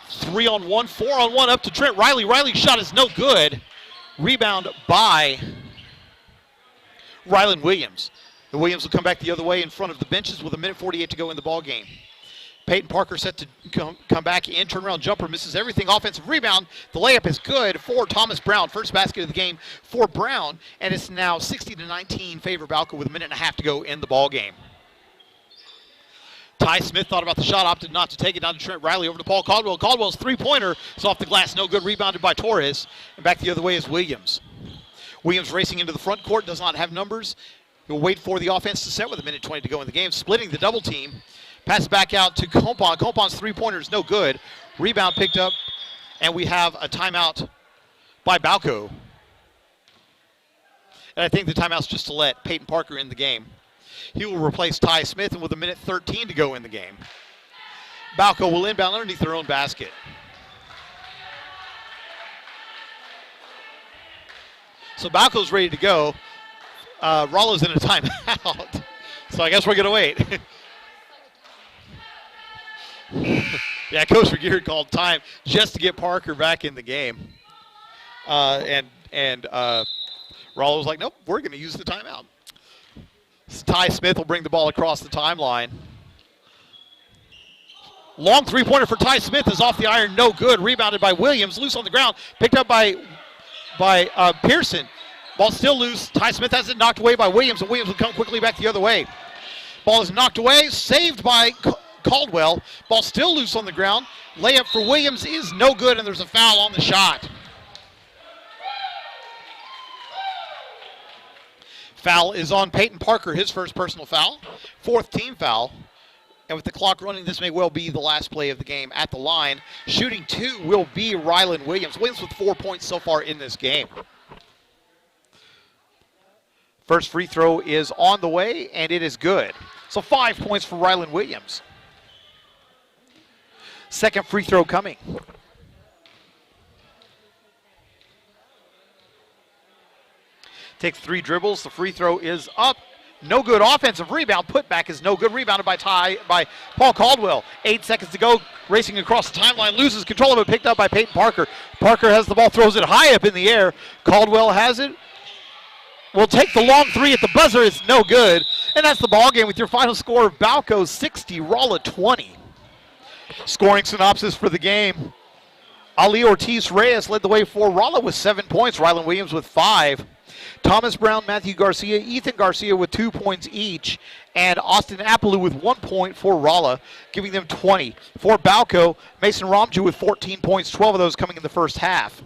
3-on-1, 4-on-1 up to Trent Riley. Riley's shot is no good. Rebound by Rylan Williams. The Williams will come back the other way in front of the benches with 1:48 to go in the ball game. Peyton Parker set to come back in. Turnaround jumper misses everything. Offensive rebound. The layup is good for Thomas Brown. First basket of the game for Brown. And it's now 60-19 favor Balko with 1.5 to go in the ball game. Ty Smith thought about the shot, opted not to take it. Down to Trent Riley, over to Paul Caldwell. Caldwell's three-pointer is off the glass, no good. Rebounded by Torres. And back the other way is Williams. Williams racing into the front court, does not have numbers. He'll wait for the offense to set with 1:20 to go in the game. Splitting the double team. Pass back out to Compon. Compon's three-pointer is no good. Rebound picked up, and we have a timeout by Balko. And I think the timeout's just to let Peyton Parker in the game. He will replace Ty Smith, and with 1:13 to go in the game, Balko will inbound underneath their own basket. So Balko's ready to go. Rolla's in a timeout. So I guess we're going to wait. Yeah, Coach McGeary called time just to get Parker back in the game. And Rolla was like, nope, we're going to use the timeout. So Ty Smith will bring the ball across the timeline. Long three-pointer for Ty Smith is off the iron, no good. Rebounded by Williams, loose on the ground. Picked up by Pearson. Ball still loose. Ty Smith has it knocked away by Williams, and Williams will come quickly back the other way. Ball is knocked away, saved by Caldwell. Ball still loose on the ground. Layup for Williams is no good, and there's a foul on the shot. Foul is on Peyton Parker, his first personal foul. Fourth team foul. And with the clock running, this may well be the last play of the game at the line. Shooting two will be Rylan Williams. Williams with 4 points so far in this game. First free throw is on the way, and it is good. So 5 points for Rylan Williams. Second free throw coming. Takes 3 dribbles. The free throw is up. No good. Offensive rebound. Putback is no good. Rebounded by Paul Caldwell. 8 seconds to go. Racing across the timeline. Loses control of it. Picked up by Peyton Parker. Parker has the ball. Throws it high up in the air. Caldwell has it. Will take the long three at the buzzer. It's no good. And that's the ball game with your final score of Balko 60, Rolla 20. Scoring synopsis for the game. Ali Ortiz Reyes led the way for Rolla with 7 points. Rylan Williams with 5. Thomas Brown, Matthew Garcia, Ethan Garcia with 2 points each, and Austin Appaloo with 1 point for Rolla, giving them 20. For Balko, Mason Ramju with 14 points, 12 of those coming in the first half.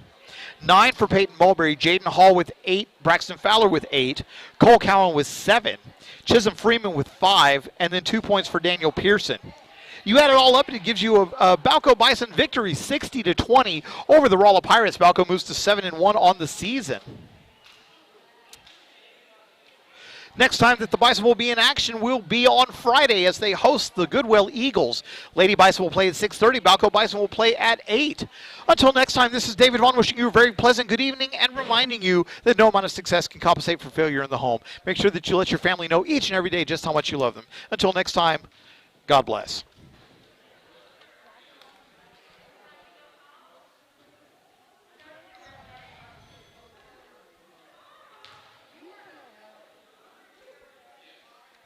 9 for Peyton Mulberry, Jaden Hall with 8, Braxton Fowler with 8, Cole Cowan with 7, Chisholm Freeman with 5, and then 2 points for Daniel Pearson. You add it all up, and it gives you a Balko Bison victory, 60-20 over the Rolla Pirates. Balko moves to 7-1 on the season. Next time that the Bison will be in action will be on Friday as they host the Goodwill Eagles. Lady Bison will play at 6:30. Balko Bison will play at 8. Until next time, this is David Vaughn wishing you a very pleasant good evening and reminding you that no amount of success can compensate for failure in the home. Make sure that you let your family know each and every day just how much you love them. Until next time, God bless.